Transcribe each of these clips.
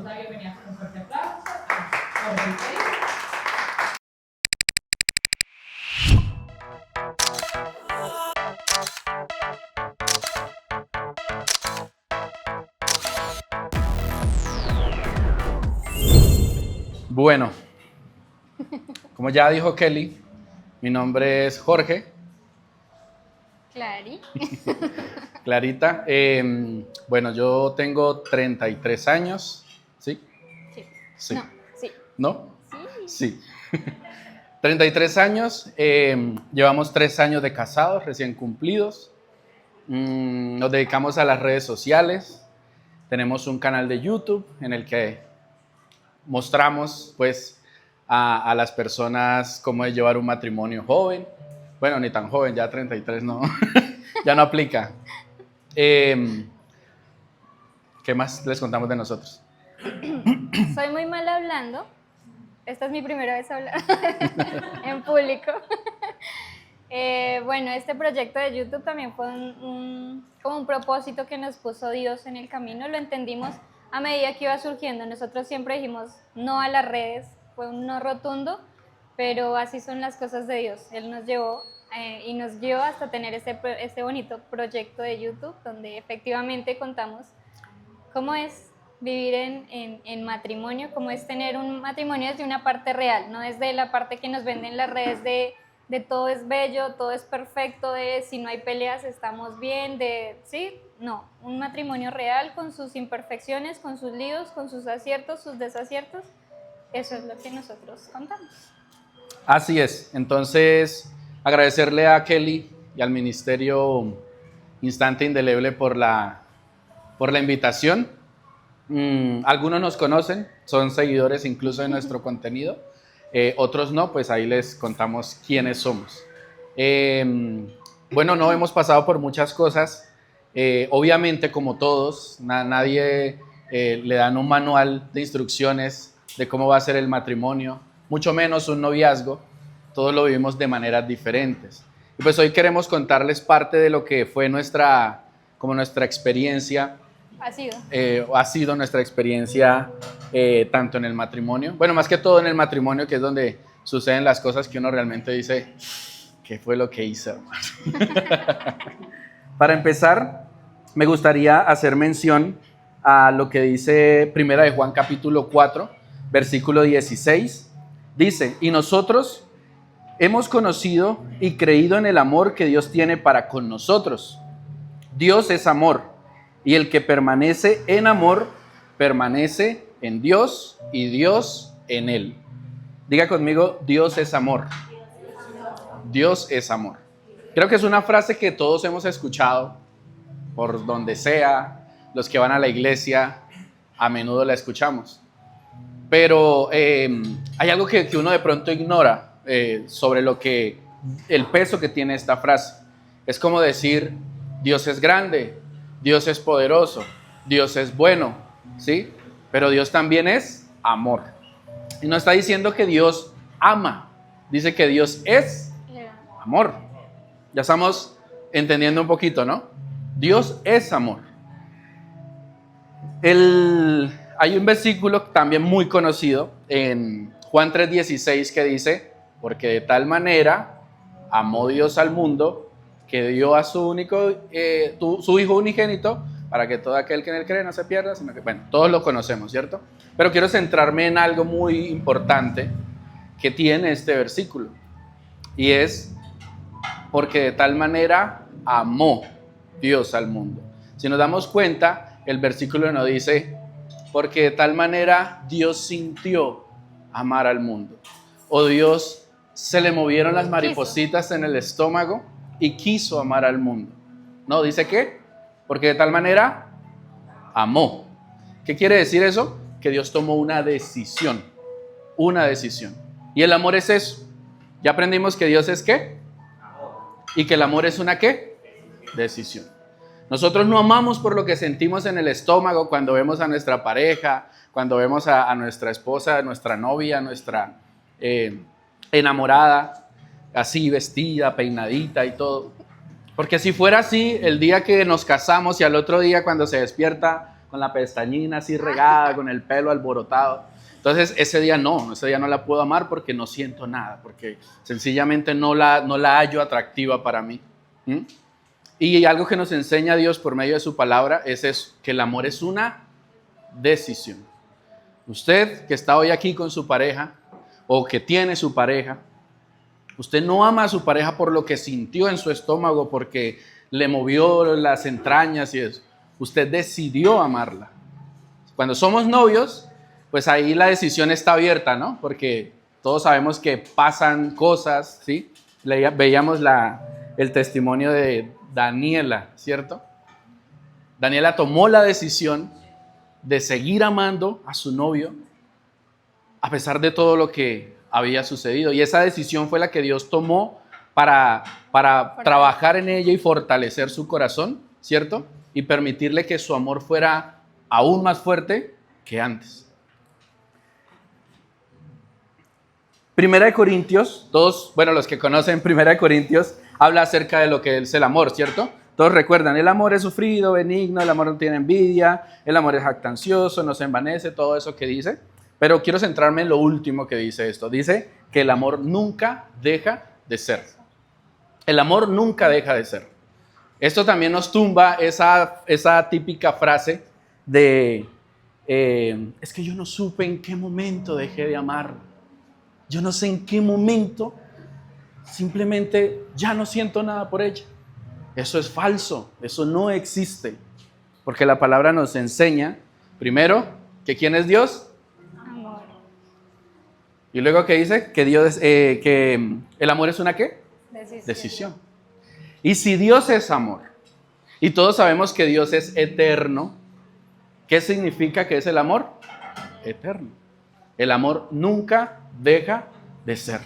la bienvenida con un fuerte aplauso a Jorge Pérez. Bueno, como ya dijo Kelly, mi nombre es Jorge. Clarita. Bueno, yo tengo 33 años. ¿Sí? Sí. Sí. No, sí. ¿No? Sí. Sí. 33 años. Llevamos 3 años de casados, recién cumplidos. Nos dedicamos a las redes sociales. Tenemos un canal de YouTube en el que mostramos, pues, a las personas cómo es llevar un matrimonio joven. Bueno, ni tan joven, ya 33 no, ya no aplica. ¿Qué más les contamos de nosotros? Soy muy mal hablando. Esta es mi primera vez hablando en público. Bueno, este proyecto de YouTube también fue como un propósito que nos puso Dios en el camino. Lo entendimos a medida que iba surgiendo. Nosotros siempre dijimos no a las redes, fue un no rotundo, pero así son las cosas de Dios. Él nos llevó y nos guió hasta tener este bonito proyecto de YouTube, donde efectivamente contamos cómo es vivir en matrimonio, cómo es tener un matrimonio desde una parte real, no desde la parte que nos venden las redes de todo es bello, todo es perfecto, de si no hay peleas estamos bien, sí, no, un matrimonio real con sus imperfecciones, con sus líos, con sus aciertos, sus desaciertos, eso es lo que nosotros contamos. Así es, entonces agradecerle a Kelly y al Ministerio Instante Indeleble por la invitación. Algunos nos conocen, son seguidores incluso de nuestro contenido. Otros no, pues ahí les contamos quiénes somos. Bueno, no hemos pasado por muchas cosas. Obviamente, como todos, nadie le dan un manual de instrucciones de cómo va a ser el matrimonio, mucho menos un noviazgo. Todos lo vivimos de maneras diferentes. Y pues hoy queremos contarles parte de lo que fue nuestra experiencia. Ha sido nuestra experiencia tanto en el matrimonio, bueno, más que todo en el matrimonio, que es donde suceden las cosas que uno realmente dice, ¿qué fue lo que hice, hermano? Para empezar, me gustaría hacer mención a lo que dice Primera de Juan capítulo 4, versículo 16. Dice, y nosotros hemos conocido y creído en el amor que Dios tiene para con nosotros. Dios es amor. Y el que permanece en amor, permanece en Dios y Dios en él. Diga conmigo, Dios es amor. Dios es amor. Creo que es una frase que todos hemos escuchado por donde sea. Los que van a la iglesia a menudo la escuchamos. Pero hay algo que uno de pronto ignora sobre el peso que tiene esta frase. Es como decir, Dios es grande, Dios es poderoso, Dios es bueno, ¿sí? Pero Dios también es amor. Y no está diciendo que Dios ama, dice que Dios es amor. Ya estamos entendiendo un poquito, ¿no? Dios es amor. Hay un versículo también muy conocido en Juan 3:16 que dice, porque de tal manera amó Dios al mundo que dio a su Hijo unigénito para que todo aquel que en él cree no se pierda, sino que, bueno, todos lo conocemos, ¿cierto? Pero quiero centrarme en algo muy importante que tiene este versículo, y es porque de tal manera amó Dios al mundo. Si nos damos cuenta, el versículo nos dice, porque de tal manera Dios sintió amar al mundo, o Dios se le movieron las maripositas en el estómago y quiso amar al mundo. No, dice que, porque de tal manera amó. ¿Qué quiere decir eso? Que Dios tomó una decisión. Una decisión. Y el amor es eso. Ya aprendimos que Dios es ¿qué? Y que el amor es una ¿qué? Decisión. Nosotros no amamos por lo que sentimos en el estómago cuando vemos a nuestra pareja, cuando vemos a nuestra esposa, a nuestra novia, a nuestra enamorada, así vestida, peinadita y todo. Porque si fuera así, el día que nos casamos y al otro día cuando se despierta, con la pestañina así regada, con el pelo alborotado. Entonces ese día no la puedo amar porque no siento nada, porque sencillamente no la hallo atractiva para mí. ¿Mm? Y algo que nos enseña Dios por medio de su palabra es eso, que el amor es una decisión. Usted que está hoy aquí con su pareja o que tiene su pareja, usted no ama a su pareja por lo que sintió en su estómago, porque le movió las entrañas y eso. Usted decidió amarla. Cuando somos novios, pues ahí la decisión está abierta, ¿no? Porque todos sabemos que pasan cosas, ¿sí? Veíamos el testimonio de Daniela, ¿cierto? Daniela tomó la decisión de seguir amando a su novio a pesar de todo lo que había sucedido. Y esa decisión fue la que Dios tomó para trabajar en ella y fortalecer su corazón, ¿cierto? Y permitirle que su amor fuera aún más fuerte que antes. Primera de Corintios, los que conocen Primera de Corintios, habla acerca de lo que es el amor, ¿cierto? Todos recuerdan, el amor es sufrido, benigno, el amor no tiene envidia, el amor es jactancioso, no se envanece, todo eso que dice. Pero quiero centrarme en lo último que dice esto. Dice que el amor nunca deja de ser. El amor nunca deja de ser. Esto también nos tumba esa típica frase de, es que yo no supe en qué momento dejé de amar. Yo no sé en qué momento simplemente ya no siento nada por ella. Eso es falso, eso no existe. Porque la palabra nos enseña, primero, que ¿quién es Dios? Amor. Y luego que dice que el amor es una ¿qué? Decisión. Y si Dios es amor, y todos sabemos que Dios es eterno, ¿qué significa que es el amor? Eterno. El amor nunca deja de ser.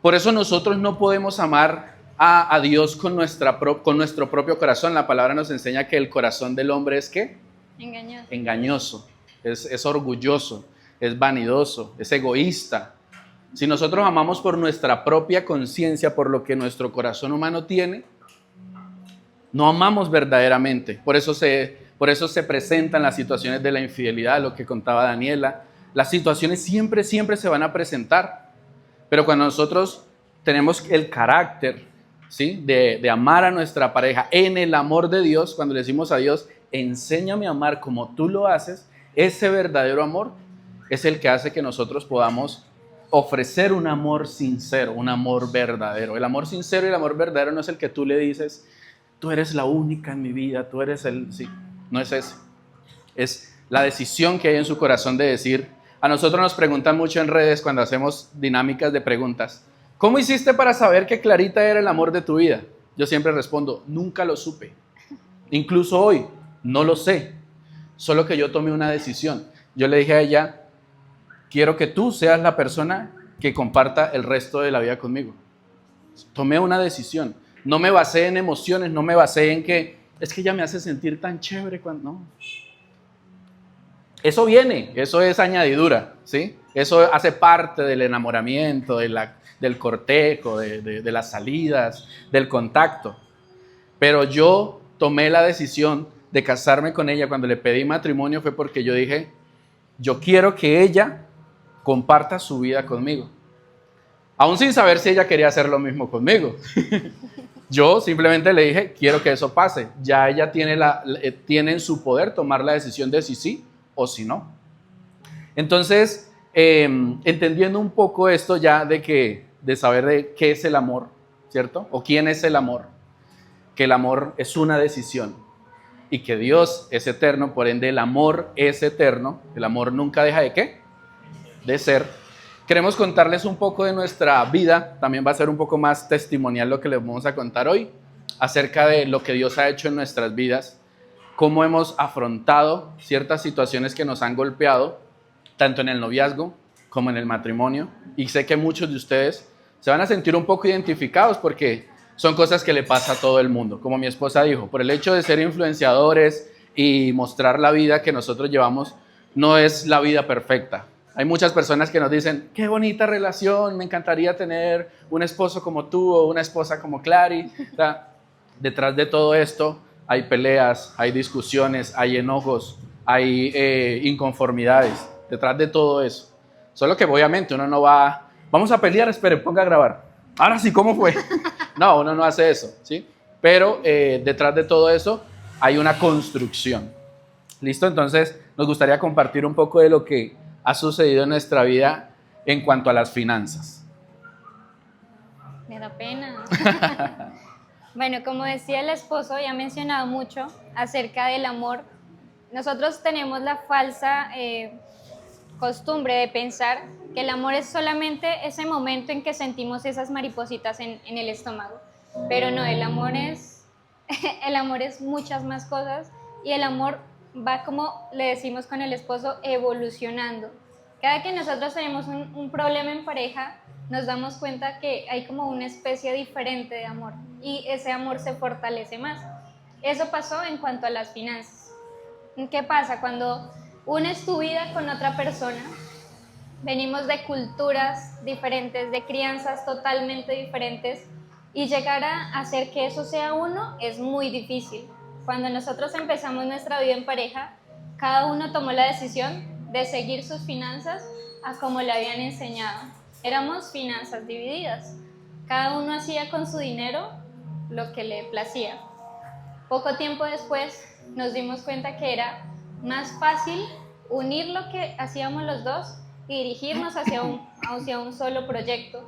Por eso nosotros no podemos amar a Dios con nuestro propio corazón. La palabra nos enseña que el corazón del hombre es ¿qué? Engañoso. Engañoso, es orgulloso, es vanidoso, es egoísta. Si nosotros amamos por nuestra propia conciencia, por lo que nuestro corazón humano tiene, no amamos verdaderamente. Por eso se presentan las situaciones de la infidelidad, lo que contaba Daniela. Las situaciones siempre se van a presentar. Pero cuando nosotros tenemos el carácter, ¿sí?, de amar a nuestra pareja en el amor de Dios, cuando le decimos a Dios, enséñame a amar como tú lo haces, ese verdadero amor es el que hace que nosotros podamos ofrecer un amor sincero, un amor verdadero. El amor sincero y el amor verdadero no es el que tú le dices, tú eres la única en mi vida, tú eres sí, no es ese. Es la decisión que hay en su corazón de decir. A nosotros nos preguntan mucho en redes cuando hacemos dinámicas de preguntas, ¿cómo hiciste para saber que Clarita era el amor de tu vida? Yo siempre respondo, nunca lo supe. Incluso hoy, no lo sé. Solo que yo tomé una decisión. Yo le dije a ella, quiero que tú seas la persona que comparta el resto de la vida conmigo. Tomé una decisión. No me basé en emociones, no me basé en que es que ella me hace sentir tan chévere cuando no. Eso viene, eso es añadidura, ¿sí? Eso hace parte del enamoramiento, del cortejo, de las salidas, del contacto. Pero yo tomé la decisión de casarme con ella cuando le pedí matrimonio fue porque yo dije, yo quiero que ella comparta su vida conmigo. Aún sin saber si ella quería hacer lo mismo conmigo. Yo simplemente le dije, quiero que eso pase. Ya ella tiene en su poder tomar la decisión de si sí o si no. Entonces, entendiendo un poco esto ya de saber de qué es el amor, ¿cierto? O quién es el amor. Que el amor es una decisión y que Dios es eterno, por ende el amor es eterno. El amor nunca deja de ¿qué? De ser. Queremos contarles un poco de nuestra vida, también va a ser un poco más testimonial lo que les vamos a contar hoy, acerca de lo que Dios ha hecho en nuestras vidas, cómo hemos afrontado ciertas situaciones que nos han golpeado, tanto en el noviazgo como en el matrimonio, y sé que muchos de ustedes se van a sentir un poco identificados porque son cosas que le pasa a todo el mundo, como mi esposa dijo, por el hecho de ser influenciadores y mostrar la vida que nosotros llevamos, no es la vida perfecta. Hay muchas personas que nos dicen, qué bonita relación, me encantaría tener un esposo como tú o una esposa como Clary. O sea, detrás de todo esto hay peleas, hay discusiones, hay enojos, hay inconformidades detrás de todo eso. Solo que obviamente uno no va, vamos a pelear, espere, ponga a grabar. Ahora sí, ¿cómo fue? No, uno no hace eso, ¿sí? Pero detrás de todo eso hay una construcción. ¿Listo? Entonces nos gustaría compartir un poco de lo que ha sucedido en nuestra vida en cuanto a las finanzas. Me da pena. Bueno, como decía el esposo, ya ha mencionado mucho acerca del amor. Nosotros tenemos la falsa costumbre de pensar que el amor es solamente ese momento en que sentimos esas maripositas en el estómago. Pero no, el amor es muchas más cosas, y el amor va, como le decimos con el esposo, evolucionando. Cada que nosotros tenemos un problema en pareja, nos damos cuenta que hay como una especie diferente de amor, y ese amor se fortalece más. Eso pasó en cuanto a las finanzas. ¿Qué pasa? Cuando unes tu vida con otra persona, venimos de culturas diferentes, de crianzas totalmente diferentes, y llegar a hacer que eso sea uno es muy difícil. Cuando nosotros empezamos nuestra vida en pareja, cada uno tomó la decisión de seguir sus finanzas a como le habían enseñado. Éramos finanzas divididas. Cada uno hacía con su dinero lo que le placía. Poco tiempo después nos dimos cuenta que era más fácil unir lo que hacíamos los dos y dirigirnos hacia un solo proyecto.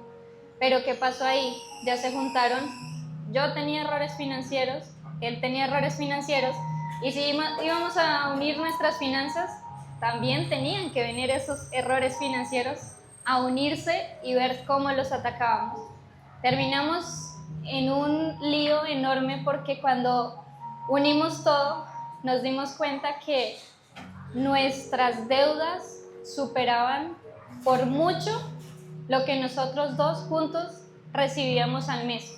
Pero ¿qué pasó ahí? Ya se juntaron. Yo tenía errores financieros, él tenía errores financieros, y si íbamos a unir nuestras finanzas, también tenían que venir esos errores financieros a unirse y ver cómo los atacábamos. Terminamos en un lío enorme, porque cuando unimos todo, nos dimos cuenta que nuestras deudas superaban por mucho lo que nosotros dos juntos recibíamos al mes.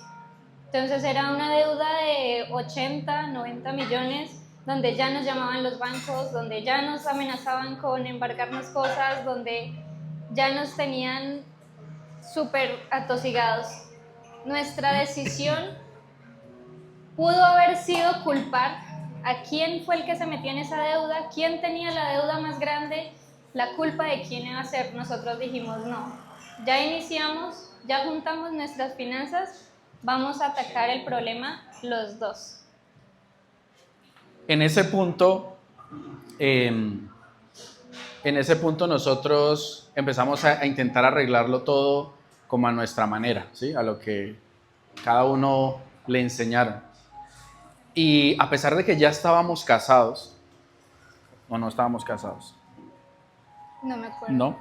Entonces era una deuda de 80, 90 millones, donde ya nos llamaban los bancos, donde ya nos amenazaban con embargarnos cosas, donde ya nos tenían súper atosigados. Nuestra decisión pudo haber sido culpar a quién fue el que se metió en esa deuda, quién tenía la deuda más grande, la culpa de quién iba a ser. Nosotros dijimos no, ya iniciamos, ya juntamos nuestras finanzas, vamos a atacar el problema los dos. En ese punto nosotros empezamos a intentar arreglarlo todo como a nuestra manera, ¿sí? A lo que cada uno le enseñaron. Y a pesar de que ya estábamos casados, o no estábamos casados. No me acuerdo. ¿No?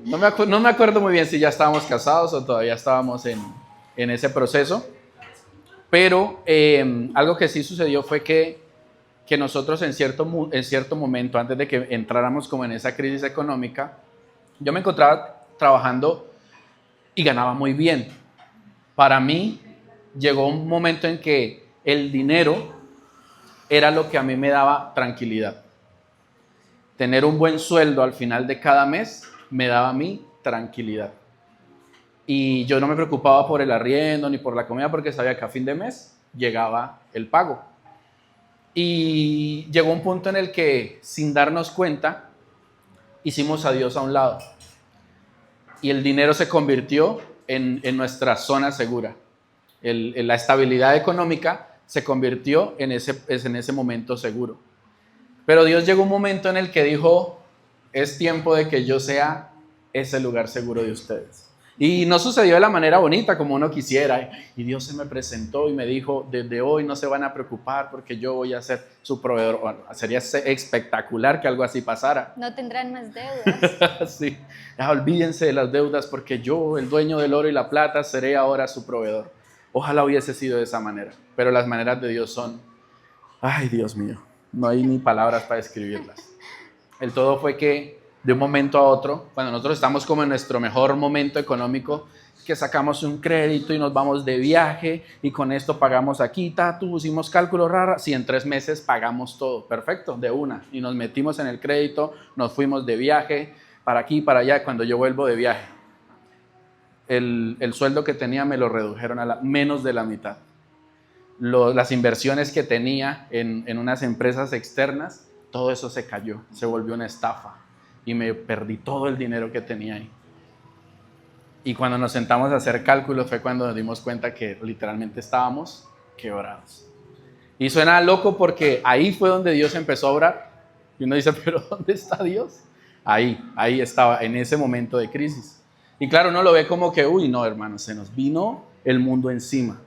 No me acuerdo muy bien si ya estábamos casados o todavía estábamos en ese proceso. Pero algo que sí sucedió fue que nosotros en cierto momento, antes de que entráramos como en esa crisis económica, yo me encontraba trabajando y ganaba muy bien. Para mí llegó un momento en que el dinero era lo que a mí me daba tranquilidad. Tener un buen sueldo al final de cada mes me daba a mí tranquilidad. Y yo no me preocupaba por el arriendo ni por la comida, porque sabía que a fin de mes llegaba el pago. Y llegó un punto en el que, sin darnos cuenta, hicimos a Dios a un lado. Y el dinero se convirtió en nuestra zona segura. La estabilidad económica se convirtió en ese momento seguro. Pero Dios llegó un momento en el que dijo, es tiempo de que yo sea ese lugar seguro de ustedes. Y no sucedió de la manera bonita como uno quisiera. Y Dios se me presentó y me dijo, desde hoy no se van a preocupar porque yo voy a ser su proveedor. Bueno, sería espectacular que algo así pasara. No tendrán más deudas. Sí, olvídense de las deudas porque yo, el dueño del oro y la plata, seré ahora su proveedor. Ojalá hubiese sido de esa manera. Pero las maneras de Dios son, ay Dios mío, no hay ni palabras para describirlas. El todo fue que de un momento a otro, cuando nosotros estamos como en nuestro mejor momento económico, que sacamos un crédito y nos vamos de viaje y con esto pagamos aquí, pusimos cálculos raros, y en 3 meses pagamos todo, perfecto, de una, y nos metimos en el crédito, nos fuimos de viaje, para aquí, para allá. Cuando yo vuelvo de viaje, el sueldo que tenía me lo redujeron a menos de la mitad. las inversiones que tenía en unas empresas externas, todo eso se cayó, se volvió una estafa y me perdí todo el dinero que tenía ahí. Y cuando nos sentamos a hacer cálculos fue cuando nos dimos cuenta que literalmente estábamos quebrados. Y suena loco porque ahí fue donde Dios empezó a obrar. Y uno dice, pero ¿dónde está Dios? Ahí estaba, en ese momento de crisis. Y claro, uno lo ve como que, uy, no, hermano, se nos vino el mundo encima.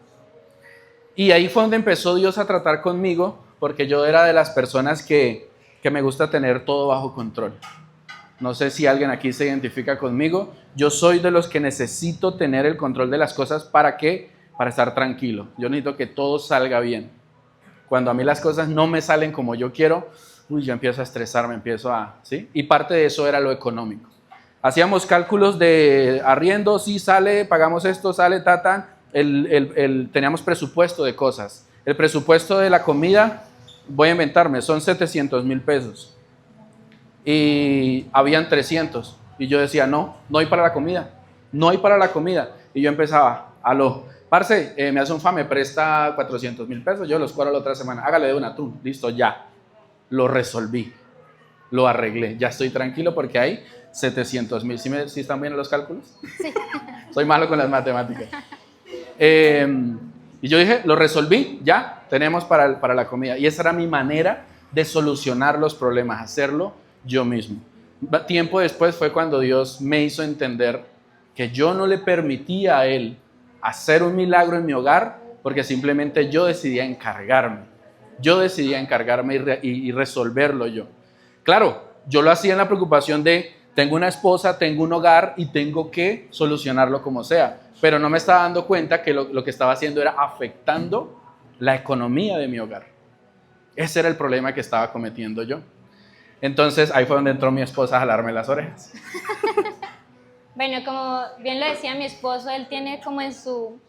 Y ahí fue donde empezó Dios a tratar conmigo, porque yo era de las personas que me gusta tener todo bajo control. No sé si alguien aquí se identifica conmigo. Yo soy de los que necesito tener el control de las cosas. ¿Para qué? Para estar tranquilo. Yo necesito que todo salga bien. Cuando a mí las cosas no me salen como yo quiero, yo empiezo a estresarme, ¿sí? Y parte de eso era lo económico. Hacíamos cálculos de arriendo, sí sale, pagamos esto, sale, teníamos presupuesto de cosas. El presupuesto de la comida, voy a inventarme, son 700,000 pesos. Y habían 300. Y yo decía, no hay para la comida. No hay para la comida. Y yo empezaba, parce, me hace un me presta 400,000 pesos, yo los cobro la otra semana. Hágale de una tú, listo, ya. Lo resolví, lo arreglé. Ya estoy tranquilo porque hay 700,000. ¿Sí están bien los cálculos? Sí. Soy malo con las matemáticas. Y yo dije, lo resolví, ya, tenemos para la comida. Y esa era mi manera de solucionar los problemas, hacerlo yo mismo. Tiempo después fue cuando Dios me hizo entender que yo no le permitía a Él hacer un milagro en mi hogar porque simplemente yo decidía encargarme. Yo decidía encargarme y resolverlo yo. Claro, yo lo hacía en la preocupación de tengo una esposa, tengo un hogar y tengo que solucionarlo como sea. Pero no me estaba dando cuenta que lo que estaba haciendo era afectando la economía de mi hogar. Ese era el problema que estaba cometiendo yo. Entonces ahí fue donde entró mi esposa a jalarme las orejas. Bueno, como bien lo decía mi esposo, él tenía como en su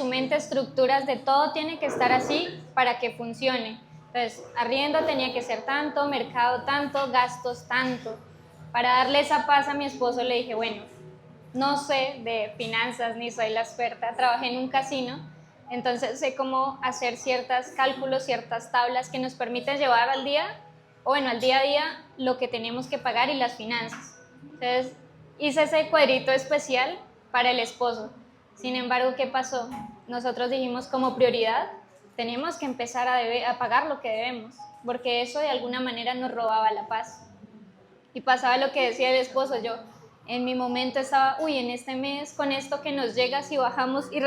mente estructuras de todo tiene que estar así para que funcione. Entonces, arriendo tenía que ser tanto, mercado tanto, gastos tanto. Para darle esa paz a mi esposo le dije, bueno, no sé de finanzas ni soy la experta, trabajé en un casino, entonces sé cómo hacer ciertos cálculos, ciertas tablas que nos permiten llevar al día a día lo que tenemos que pagar y las finanzas. Entonces hice ese cuadrito especial para el esposo. Sin embargo, ¿qué pasó? Nosotros dijimos como prioridad, tenemos que empezar a pagar lo que debemos, porque eso de alguna manera nos robaba la paz. Y pasaba lo que decía el esposo, yo en mi momento estaba, en este mes con esto que nos llega, si bajamos y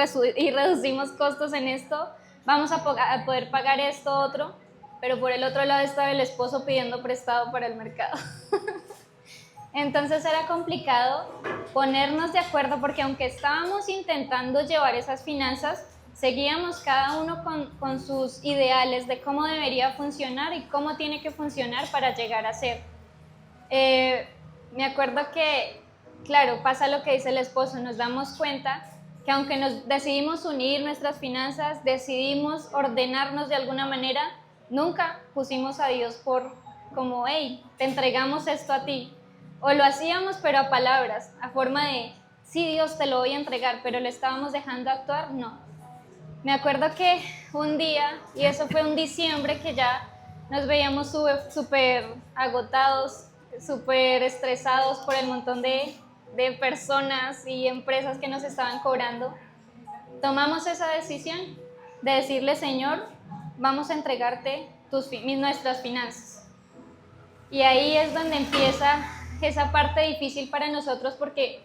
reducimos costos en esto, vamos a poder pagar esto otro, pero por el otro lado estaba el esposo pidiendo prestado para el mercado. Entonces era complicado ponernos de acuerdo porque aunque estábamos intentando llevar esas finanzas, seguíamos cada uno con sus ideales de cómo debería funcionar y cómo tiene que funcionar para llegar a ser. Me acuerdo que, claro, pasa lo que dice el esposo, nos damos cuenta que aunque nos decidimos unir nuestras finanzas, decidimos ordenarnos de alguna manera, nunca pusimos a Dios como, hey, te entregamos esto a ti. O lo hacíamos pero a palabras, a forma de, sí Dios te lo voy a entregar, pero lo estábamos dejando actuar, no. Me acuerdo que un día, y eso fue un diciembre que ya nos veíamos súper agotados, súper estresados por el montón de personas y empresas que nos estaban cobrando, tomamos esa decisión de decirle, Señor, vamos a entregarte nuestras finanzas. Y ahí es donde empieza esa parte difícil para nosotros porque,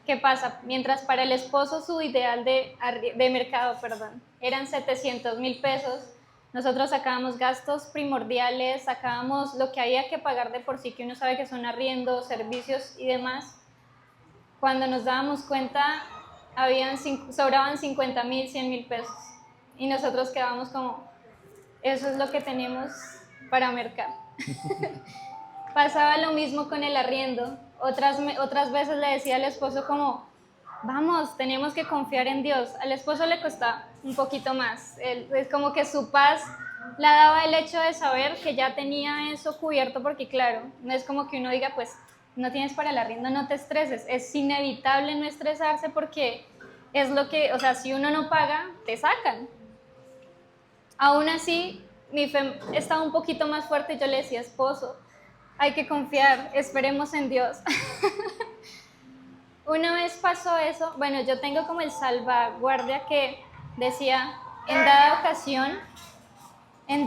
¿qué pasa? Mientras para el esposo su ideal de mercado, eran 700,000 pesos, nosotros sacábamos gastos primordiales, sacábamos lo que había que pagar de por sí, que uno sabe que son arriendos, servicios y demás. Cuando nos dábamos cuenta, sobraban 50,000, 100,000 pesos. Y nosotros quedábamos como, eso es lo que tenemos para mercado. Pasaba lo mismo con el arriendo. Otras veces le decía al esposo como, vamos, tenemos que confiar en Dios. Al esposo le costaba un poquito más. Es como que su paz la daba el hecho de saber que ya tenía eso cubierto, porque claro, no es como que uno diga, pues, no tienes para el arriendo, no te estreses. Es inevitable no estresarse porque es lo que, o sea, si uno no paga, te sacan. Aún así, mi fe estaba un poquito más fuerte y yo le decía, esposo, hay que confiar, esperemos en Dios. Una vez pasó eso, bueno, yo tengo como el salvaguardia que decía, en dada ocasión, en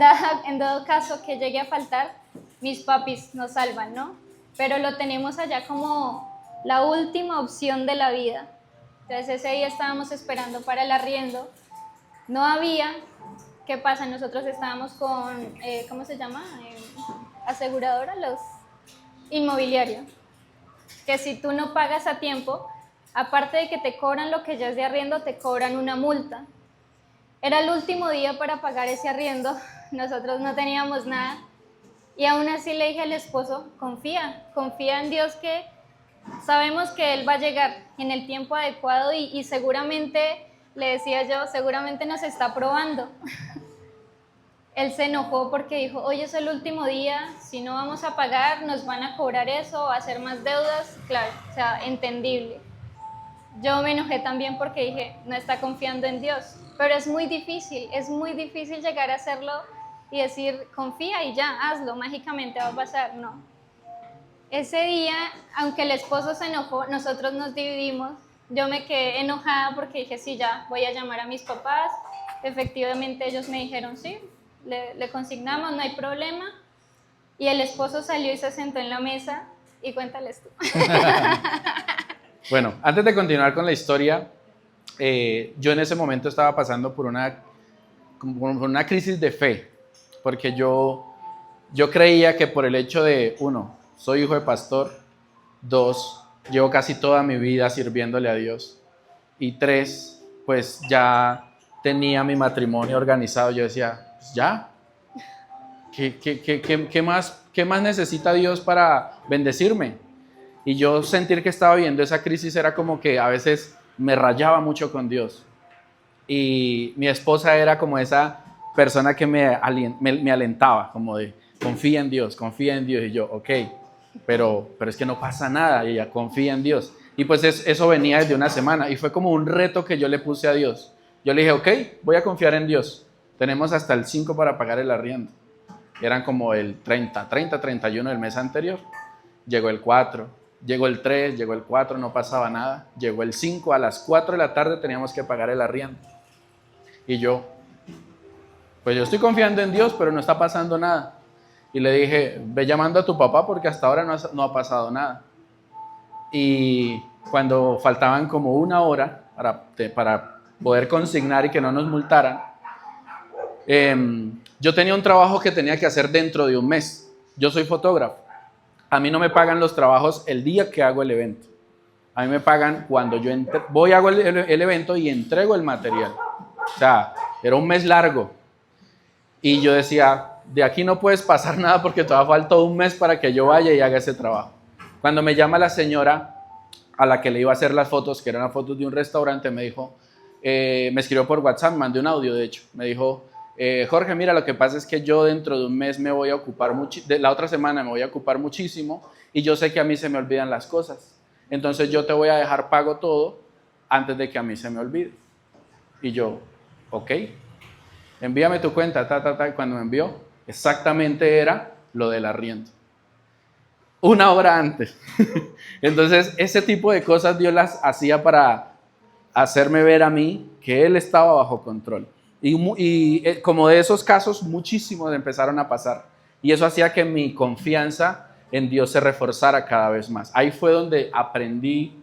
dado caso que llegue a faltar, mis papis nos salvan, ¿no? Pero lo tenemos allá como la última opción de la vida. Entonces ese día estábamos esperando para el arriendo, no había. ¿Qué pasa? Nosotros estábamos con, ¿cómo se llama? Aseguradora, los inmobiliarios. Que si tú no pagas a tiempo, aparte de que te cobran lo que ya es de arriendo, te cobran una multa. Era el último día para pagar ese arriendo, nosotros no teníamos nada. Y aún así le dije al esposo, confía en Dios que sabemos que Él va a llegar en el tiempo adecuado y seguramente, le decía yo, seguramente nos está probando. Él se enojó porque dijo, hoy es el último día, si no vamos a pagar, nos van a cobrar eso, va a hacer más deudas, claro, o sea, entendible. Yo me enojé también porque dije, no está confiando en Dios, pero es muy difícil llegar a hacerlo y decir, confía y ya, hazlo, mágicamente va a pasar, no. Ese día, aunque el esposo se enojó, nosotros nos dividimos, yo me quedé enojada porque dije, sí, ya, voy a llamar a mis papás, efectivamente ellos me dijeron, sí, le consignamos, no hay problema, y el esposo salió y se sentó en la mesa, y cuéntales tú. Bueno, antes de continuar con la historia, yo en ese momento estaba pasando por una crisis de fe, porque yo creía que por el hecho de, 1, soy hijo de pastor, 2, llevo casi toda mi vida sirviéndole a Dios, y 3, pues ya tenía mi matrimonio organizado. Yo decía, pues ya, ¿qué más necesita Dios para bendecirme? Y yo sentir que estaba viendo esa crisis era como que a veces me rayaba mucho con Dios. Y mi esposa era como esa persona que me alentaba, como de, confía en Dios. Y yo, ok, pero es que no pasa nada. Y ella, confía en Dios. Y pues eso venía desde una semana. Y fue como un reto que yo le puse a Dios. Yo le dije, ok, voy a confiar en Dios. Tenemos hasta el 5 para pagar el arriendo. Eran como el 31 del mes anterior. Llegó el 4, llegó el 3, llegó el 4, no pasaba nada. Llegó el 5, a las 4 de la tarde teníamos que pagar el arriendo. Y yo, pues yo estoy confiando en Dios, pero no está pasando nada. Y le dije, ve llamando a tu papá porque hasta ahora no ha pasado nada. Y cuando faltaban como una hora para poder consignar y que no nos multaran, yo tenía un trabajo que tenía que hacer dentro de un mes. Yo soy fotógrafo. A mí no me pagan los trabajos el día que hago el evento. A mí me pagan cuando yo hago el evento y entrego el material. O sea, era un mes largo. Y yo decía, de aquí no puedes pasar nada porque todavía falta un mes para que yo vaya y haga ese trabajo. Cuando me llama la señora a la que le iba a hacer las fotos, que eran las fotos de un restaurante, me dijo, me escribió por WhatsApp, mandé un audio de hecho, me dijo, Jorge, mira, lo que pasa es que yo dentro de un mes me voy a ocupar la otra semana me voy a ocupar muchísimo y yo sé que a mí se me olvidan las cosas. Entonces yo te voy a dejar pago todo antes de que a mí se me olvide. Y yo, ok, envíame tu cuenta, y cuando me envió, exactamente era lo del arriendo. Una hora antes. Entonces ese tipo de cosas Dios las hacía para hacerme ver a mí que Él estaba bajo control. Y como de esos casos, muchísimos empezaron a pasar. Y eso hacía que mi confianza en Dios se reforzara cada vez más. Ahí fue donde aprendí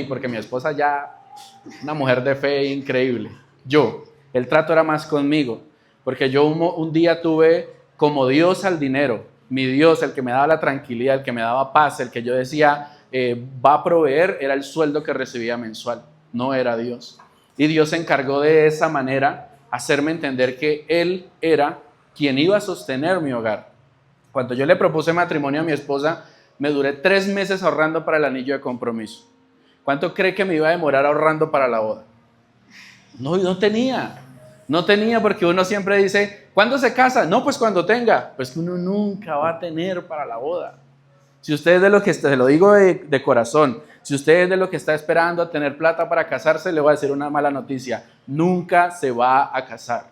porque mi esposa ya, una mujer de fe increíble. El trato era más conmigo, porque yo un día tuve como Dios al dinero, mi Dios, el que me daba la tranquilidad, el que me daba paz, el que yo decía va a proveer, era el sueldo que recibía mensual, no era Dios. Y Dios se encargó de esa manera hacerme entender que Él era quien iba a sostener mi hogar. Cuando yo le propuse matrimonio a mi esposa, me duré 3 meses ahorrando para el anillo de compromiso. ¿Cuánto cree que me iba a demorar ahorrando para la boda? No tenía porque uno siempre dice, ¿cuándo se casa? No, pues cuando tenga. Pues que uno nunca va a tener para la boda. Si usted es de lo que, se lo digo de corazón, si usted es de lo que está esperando a tener plata para casarse, le voy a decir una mala noticia, nunca se va a casar.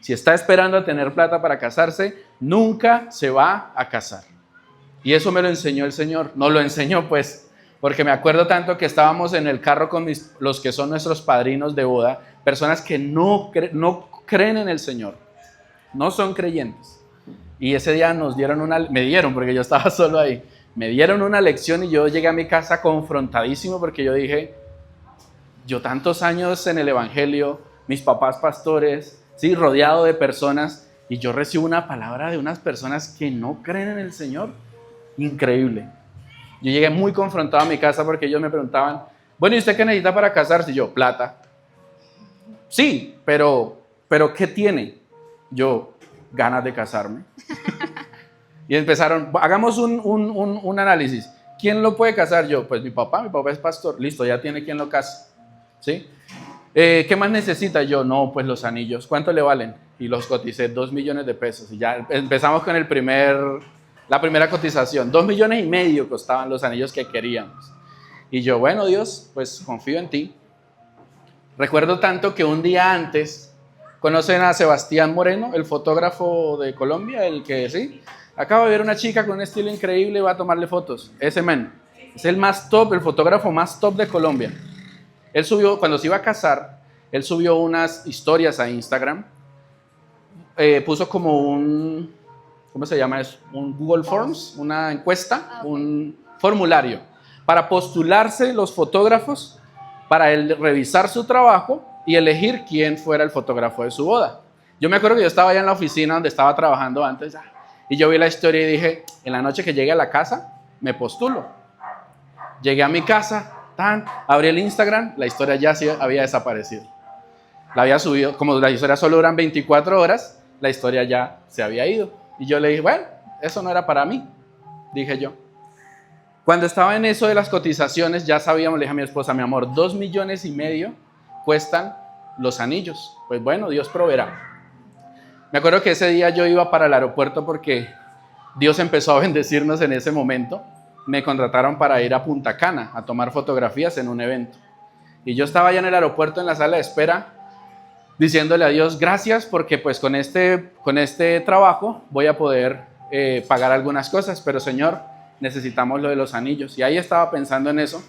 Si está esperando a tener plata para casarse, nunca se va a casar. Y eso me lo enseñó el Señor. No lo enseñó pues, porque me acuerdo tanto que estábamos en el carro con los que son nuestros padrinos de boda, personas que no creen en el Señor, no son creyentes. Y ese día me dieron, porque yo estaba solo ahí, me dieron una lección y yo llegué a mi casa confrontadísimo porque yo dije, yo tantos años en el evangelio, mis papás pastores, sí, rodeado de personas, y yo recibo una palabra de unas personas que no creen en el Señor. Increíble. Yo llegué muy confrontado a mi casa porque ellos me preguntaban, bueno, ¿y usted qué necesita para casarse? Y yo, plata. Sí, pero ¿qué tiene? Yo, ganas de casarme. Y empezaron, hagamos un análisis. ¿Quién lo puede casar? Yo, pues mi papá es pastor. Listo, ya tiene quien lo case. ¿Sí? ¿Qué más necesita? Yo, no, pues los anillos. ¿Cuánto le valen? Y los coticé, 2 millones de pesos. Y ya empezamos con la primera cotización. 2,5 millones costaban los anillos que queríamos. Y yo, bueno, Dios, pues confío en ti. Recuerdo tanto que un día antes, ¿conocen a Sebastián Moreno, el fotógrafo de Colombia? El que, sí, acabo de ver una chica con un estilo increíble y va a tomarle fotos. Ese man es el más top, el fotógrafo más top de Colombia. Él subió, cuando se iba a casar, él subió unas historias a Instagram. Puso como ¿cómo se llama eso? Un Google Forms, una encuesta, un formulario para postularse los fotógrafos, para él revisar su trabajo y elegir quién fuera el fotógrafo de su boda. Yo me acuerdo que yo estaba allá en la oficina donde estaba trabajando antes y yo vi la historia y dije, en la noche que llegue a la casa, me postulo. Llegué a mi casa, abrí el Instagram, la historia ya sí había desaparecido. La había subido, como las historias solo duran 24 horas, la historia ya se había ido. Y yo le dije, bueno, eso no era para mí, dije yo. Cuando estaba en eso de las cotizaciones, ya sabíamos, le dije a mi esposa, mi amor, 2,5 millones cuestan los anillos. Pues bueno, Dios proveerá. Me acuerdo que ese día yo iba para el aeropuerto porque Dios empezó a bendecirnos en ese momento. Me contrataron para ir a Punta Cana a tomar fotografías en un evento. Y yo estaba allá en el aeropuerto en la sala de espera diciéndole a Dios gracias porque pues con este trabajo voy a poder pagar algunas cosas, pero Señor, necesitamos lo de los anillos. Y ahí estaba pensando en eso.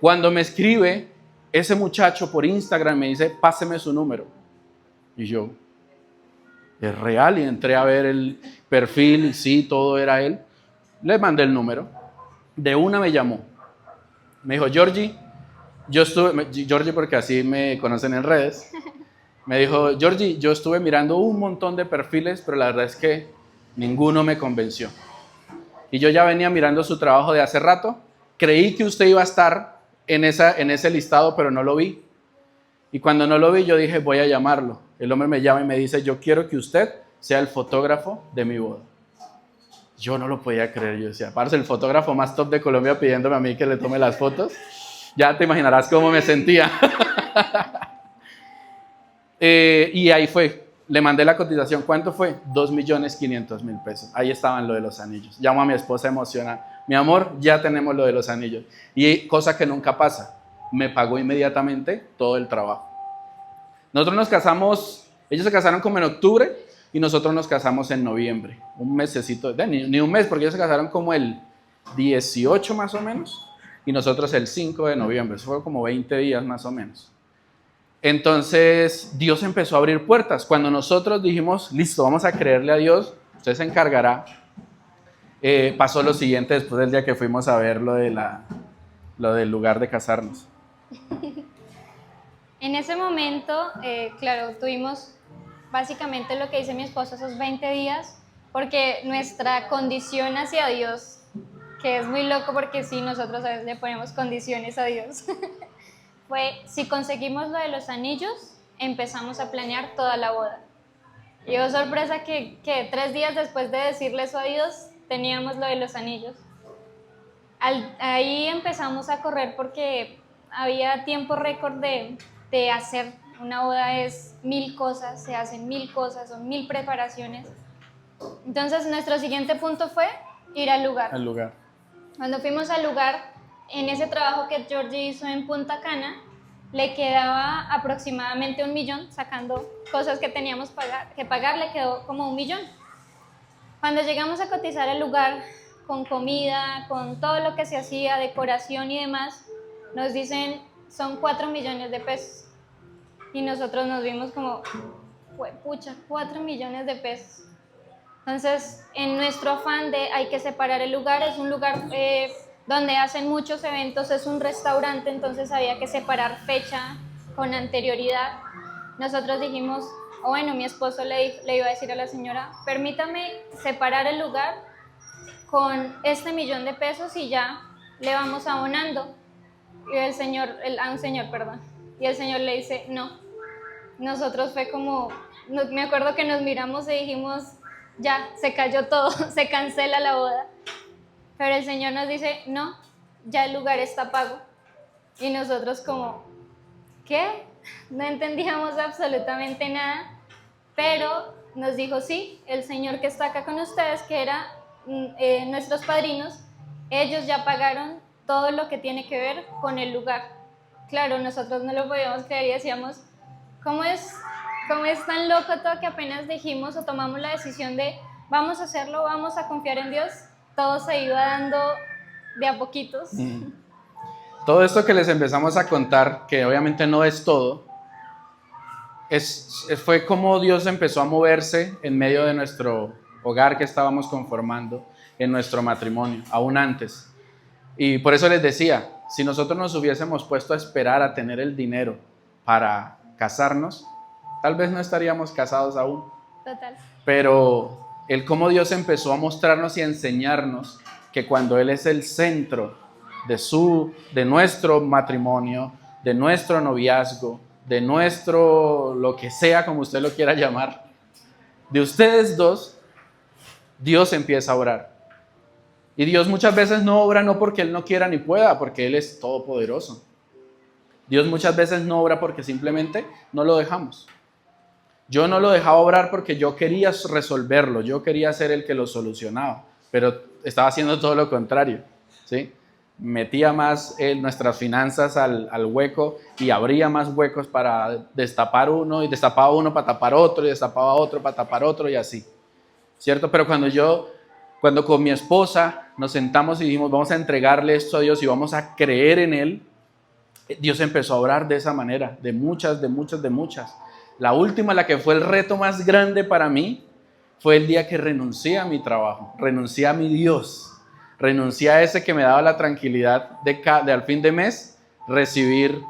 Cuando me escribe ese muchacho por Instagram, me dice, páseme su número. Y yo, es real, y entré a ver el perfil y sí, todo era él. Le mandé el número. De una me llamó. Me dijo, Georgie, Georgie porque así me conocen en redes. Me dijo, Georgie, yo estuve mirando un montón de perfiles, pero la verdad es que ninguno me convenció. Y yo ya venía mirando su trabajo de hace rato. Creí que usted iba a estar en ese listado, pero no lo vi. Y cuando no lo vi, yo dije, voy a llamarlo. El hombre me llama y me dice, yo quiero que usted sea el fotógrafo de mi boda. Yo no lo podía creer. Yo decía, parce, el fotógrafo más top de Colombia pidiéndome a mí que le tome las fotos. Ya te imaginarás cómo me sentía. Y ahí fue. Le mandé la cotización. ¿Cuánto fue? 2,5 millones pesos. Ahí estaban lo de los anillos. Llamo a mi esposa emocionada. Mi amor, ya tenemos lo de los anillos. Y cosa que nunca pasa. Me pagó inmediatamente todo el trabajo. Nosotros nos casamos, ellos se casaron como en octubre y nosotros nos casamos en noviembre. Un mesecito, ni un mes, porque ellos se casaron como el 18 más o menos y nosotros el 5 de noviembre. Eso fue como 20 días más o menos. Entonces Dios empezó a abrir puertas. Cuando nosotros dijimos, listo, vamos a creerle a Dios, usted se encargará. Pasó lo siguiente después del día que fuimos a ver lo del lugar de casarnos. En ese momento, claro, tuvimos básicamente lo que dice mi esposo, esos 20 días, porque nuestra condición hacia Dios, que es muy loco porque sí, nosotros a veces le ponemos condiciones a Dios, fue, si conseguimos lo de los anillos, empezamos a planear toda la boda. Y oh, sorpresa que 3 días después de decirle eso a Dios, teníamos lo de los anillos. Ahí empezamos a correr porque había tiempo récord de hacer. Una boda es 1000 cosas, se hacen 1000 cosas, son 1000 preparaciones. Entonces nuestro siguiente punto fue ir al lugar. Al lugar. Cuando fuimos al lugar, en ese trabajo que Georgie hizo en Punta Cana, le quedaba aproximadamente 1.000.000, sacando cosas que teníamos que pagar, le quedó como 1.000.000. Cuando llegamos a cotizar el lugar, con comida, con todo lo que se hacía, decoración y demás, nos dicen, son 4 millones de pesos. Y nosotros nos vimos como, pucha, 4 millones de pesos. Entonces, en nuestro afán de hay que separar el lugar, es un lugar donde hacen muchos eventos, es un restaurante, entonces había que separar fecha con anterioridad. Nosotros dijimos, o bueno, mi esposo le iba a decir a la señora, permítame separar el lugar con este 1.000.000 de pesos y ya le vamos abonando. Y el señor le dice, no. Nosotros fue como, me acuerdo que nos miramos y dijimos, ya, se cayó todo, se cancela la boda. Pero el Señor nos dice, no, ya el lugar está pago. Y nosotros como, ¿qué? No entendíamos absolutamente nada, pero nos dijo, sí, el Señor que está acá con ustedes, que era nuestros padrinos, ellos ya pagaron todo lo que tiene que ver con el lugar. Claro, nosotros no lo podíamos creer y decíamos, ¿cómo es tan loco todo que apenas dijimos o tomamos la decisión de vamos a hacerlo, vamos a confiar en Dios? Todo se iba dando de a poquitos. Todo esto que les empezamos a contar, que obviamente no es todo, fue como Dios empezó a moverse en medio de nuestro hogar que estábamos conformando, en nuestro matrimonio, aún antes. Y por eso les decía, si nosotros nos hubiésemos puesto a esperar a tener el dinero para casarnos, tal vez no estaríamos casados aún. Total. Pero el cómo Dios empezó a mostrarnos y a enseñarnos que cuando Él es el centro de nuestro matrimonio, de nuestro noviazgo, de nuestro, lo que sea como usted lo quiera llamar, de ustedes dos, Dios empieza a obrar. Y Dios muchas veces no obra no porque Él no quiera ni pueda, porque Él es todopoderoso. Dios muchas veces no obra porque simplemente no lo dejamos. Yo no lo dejaba obrar porque yo quería resolverlo, yo quería ser el que lo solucionaba, pero estaba haciendo todo lo contrario, ¿sí? Metía más nuestras finanzas al hueco y abría más huecos para destapar uno, y destapaba uno para tapar otro, y destapaba otro para tapar otro, y así, ¿cierto? Pero cuando con mi esposa nos sentamos y dijimos, vamos a entregarle esto a Dios y vamos a creer en Él, Dios empezó a obrar de esa manera, de muchas. La última, la que fue el reto más grande para mí, fue el día que renuncié a mi trabajo, renuncié a mi Dios, renuncié a ese que me daba la tranquilidad de al fin de mes recibir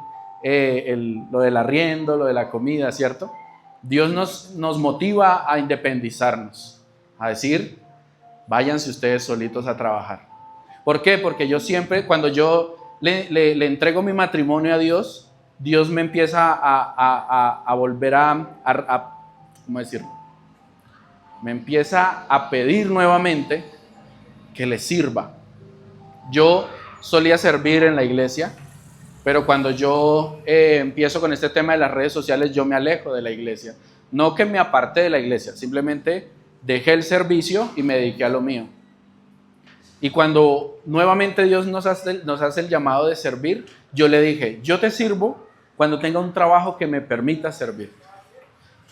lo del arriendo, lo de la comida, ¿cierto? Dios nos motiva a independizarnos, a decir, váyanse ustedes solitos a trabajar. ¿Por qué? Porque yo siempre, cuando yo le entrego mi matrimonio a Dios, Dios me empieza a volver ¿cómo decirlo? Me empieza a pedir nuevamente que le sirva. Yo solía servir en la iglesia, pero cuando yo empiezo con este tema de las redes sociales, yo me alejo de la iglesia. No que me aparté de la iglesia, simplemente dejé el servicio y me dediqué a lo mío. Y cuando nuevamente Dios nos hace el llamado de servir, yo le dije, yo te sirvo cuando tenga un trabajo que me permita servir.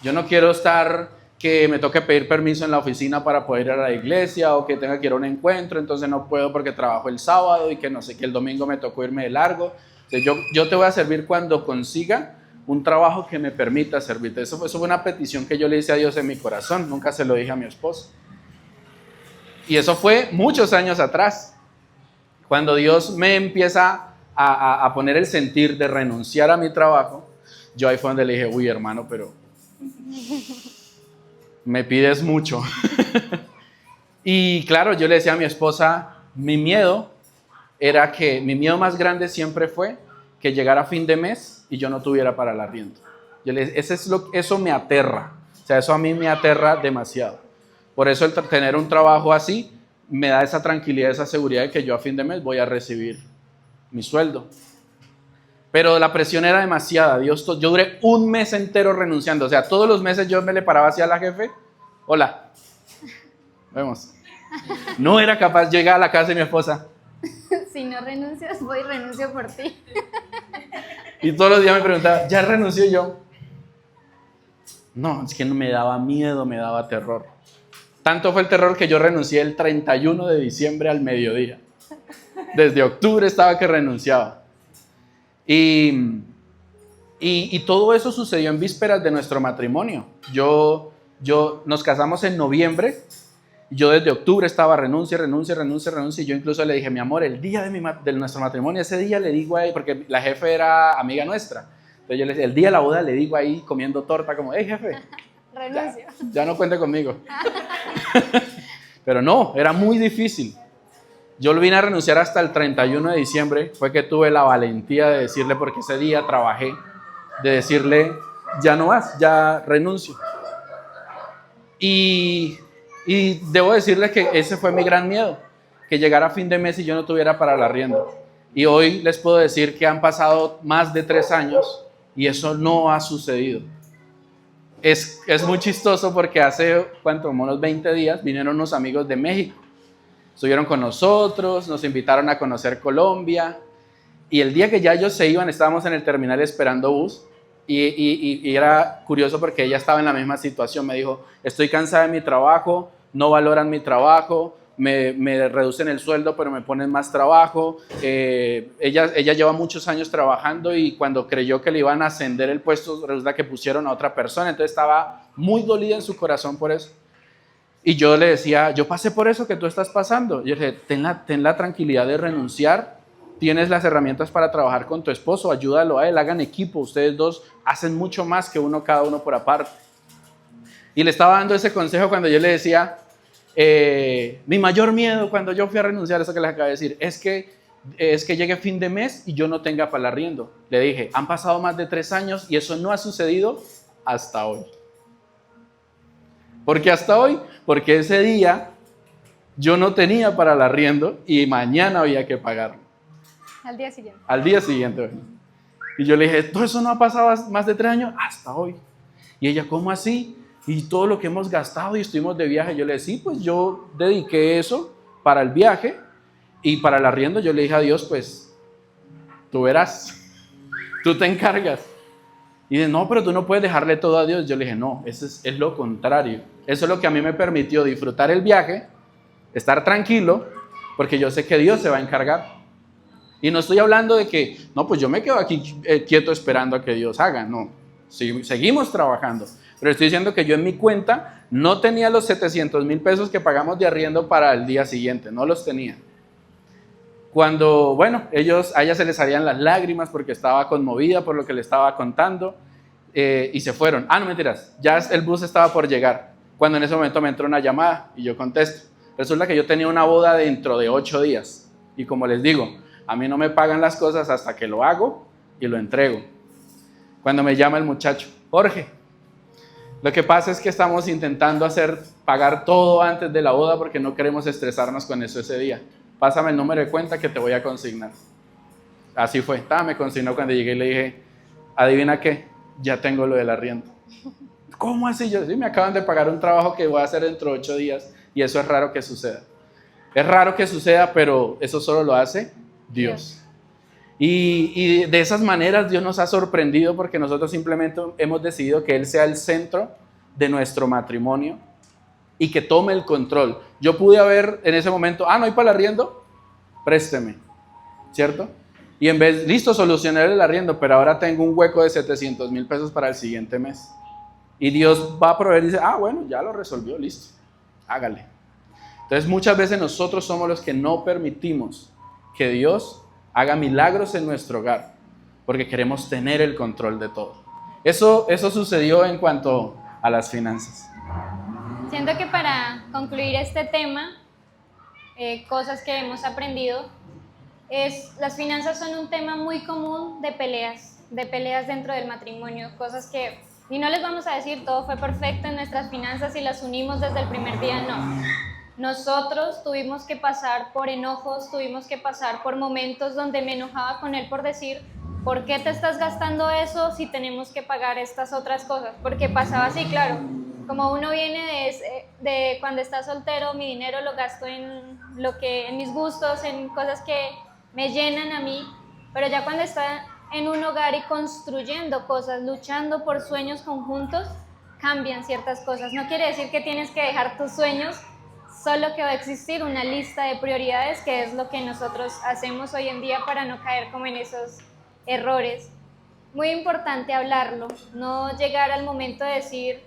Yo no quiero estar que me toque pedir permiso en la oficina para poder ir a la iglesia, o que tenga que ir a un encuentro, entonces no puedo porque trabajo el sábado y que no sé, que el domingo me tocó irme de largo. Entonces yo te voy a servir cuando consiga un trabajo que me permita servirte. Eso fue una petición que yo le hice a Dios en mi corazón, nunca se lo dije a mi esposo. Y eso fue muchos años atrás, cuando Dios me empieza a poner el sentir de renunciar a mi trabajo. Yo ahí fue donde le dije, uy hermano, pero me pides mucho. Y claro, yo le decía a mi esposa, mi miedo más grande siempre fue que llegara fin de mes y yo no tuviera para el arriendo. Yo le decía, eso me aterra, o sea, eso a mí me aterra demasiado. Por eso el tener un trabajo así me da esa tranquilidad, esa seguridad de que yo a fin de mes voy a recibir mi sueldo. Pero la presión era demasiada. Yo duré un mes entero renunciando. O sea, todos los meses yo me le paraba así a la jefe. Hola. Vemos. No era capaz. Llegaba a la casa de mi esposa. Si no renuncias, voy y renuncio por ti. Y todos los días me preguntaba, ¿ya renunció? Yo? No, es que no me daba miedo, me daba terror. Tanto fue el terror que yo renuncié el 31 de diciembre al mediodía. Desde octubre estaba que renunciaba. Y todo eso sucedió en vísperas de nuestro matrimonio. Nos casamos en noviembre. Yo desde octubre estaba renuncia. Y yo incluso le dije, mi amor, el día de nuestro matrimonio, ese día le digo ahí, porque la jefe era amiga nuestra. Entonces yo le decía, el día de la boda le digo ahí comiendo torta, como, hey jefe, Renuncio. ya no cuente conmigo. Pero no, era muy difícil. Yo vine a renunciar hasta el 31 de diciembre. Fue que tuve la valentía de decirle, porque ese día trabajé, de decirle, ya no vas, ya renuncio. Y debo decirles que ese fue mi gran miedo, que llegara fin de mes y yo no tuviera para el arriendo. Y hoy les puedo decir que han pasado más de 3 años y eso no ha sucedido. Es muy chistoso porque hace, como unos 20 días, vinieron unos amigos de México. Estuvieron con nosotros, nos invitaron a conocer Colombia. Y el día que ya ellos se iban, estábamos en el terminal esperando bus. Y era curioso porque ella estaba en la misma situación. Me dijo, estoy cansada de mi trabajo, no valoran mi trabajo, me reducen el sueldo, pero me ponen más trabajo. Ella lleva muchos años trabajando y cuando creyó que le iban a ascender el puesto, resulta que pusieron a otra persona. Entonces estaba muy dolida en su corazón por eso. Y yo le decía, yo pasé por eso que tú estás pasando. Yo le dije, ten la tranquilidad de renunciar. Tienes las herramientas para trabajar con tu esposo, ayúdalo a él, hagan equipo. Ustedes dos hacen mucho más que cada uno por aparte. Y le estaba dando ese consejo cuando yo le decía, mi mayor miedo cuando yo fui a renunciar, eso que les acabo de decir, es que llegue fin de mes y yo no tenga para el arriendo. Le dije, han pasado más de 3 años y eso no ha sucedido hasta hoy. ¿Por qué hasta hoy? Porque ese día yo no tenía para el arriendo y mañana había que pagarlo. Al día siguiente. Al día siguiente. Bueno. Y yo le dije, ¿todo eso no ha pasado más de 3 años? Hasta hoy. Y ella, ¿cómo así? Y todo lo que hemos gastado y estuvimos de viaje. Yo le dije, sí, pues yo dediqué eso para el viaje y para el arriendo. Yo le dije a Dios, pues, tú verás, tú te encargas. Y dice, no, pero tú no puedes dejarle todo a Dios. Yo le dije, no, eso es lo contrario. Eso es lo que a mí me permitió disfrutar el viaje, estar tranquilo, porque yo sé que Dios se va a encargar. Y no estoy hablando de que, no, pues yo me quedo aquí quieto esperando a que Dios haga. No, sí, seguimos trabajando. Pero estoy diciendo que yo en mi cuenta no tenía los 700,000 pesos que pagamos de arriendo para el día siguiente. No los tenía. Cuando, bueno, a ella se les salían las lágrimas porque estaba conmovida por lo que le estaba contando y se fueron. No mentiras, ya el bus estaba por llegar. Cuando en ese momento me entró una llamada y yo contesto. Resulta que yo tenía una boda dentro de 8 días. Y como les digo, a mí no me pagan las cosas hasta que lo hago y lo entrego. Cuando me llama el muchacho, Jorge, lo que pasa es que estamos intentando pagar todo antes de la boda porque no queremos estresarnos con eso ese día. Pásame el número de cuenta que te voy a consignar. Así fue. Me consignó cuando llegué y le dije, ¿adivina qué? Ya tengo lo del arriendo. ¿Cómo así? Yo, sí, me acaban de pagar un trabajo que voy a hacer dentro de 8 días y eso es raro que suceda. Es raro que suceda, pero eso solo lo hace Dios. Y de esas maneras Dios nos ha sorprendido porque nosotros simplemente hemos decidido que Él sea el centro de nuestro matrimonio y que tome el control. Yo pude haber en ese momento, no hay para el arriendo, présteme, ¿cierto? Y en vez, listo, solucionar el arriendo, pero ahora tengo un hueco de 700,000 pesos para el siguiente mes. Y Dios va a proveer y dice, bueno, ya lo resolvió, listo, hágale. Entonces muchas veces nosotros somos los que no permitimos que Dios haga milagros en nuestro hogar, porque queremos tener el control de todo. Eso sucedió en cuanto a las finanzas. Siento que para concluir este tema, cosas que hemos aprendido, las finanzas son un tema muy común de peleas dentro del matrimonio, cosas que, y no les vamos a decir todo fue perfecto en nuestras finanzas y las unimos desde el primer día, no. Nosotros tuvimos que pasar por enojos, tuvimos que pasar por momentos donde me enojaba con él por decir, ¿por qué te estás gastando eso si tenemos que pagar estas otras cosas? Porque pasaba así, claro, como uno viene de cuando está soltero, mi dinero lo gasto en mis gustos, en cosas que me llenan a mí, pero ya cuando está en un hogar y construyendo cosas, luchando por sueños conjuntos, cambian ciertas cosas. No quiere decir que tienes que dejar tus sueños, solo que va a existir una lista de prioridades, que es lo que nosotros hacemos hoy en día para no caer como en esos errores. Muy importante hablarlo, no llegar al momento de decir,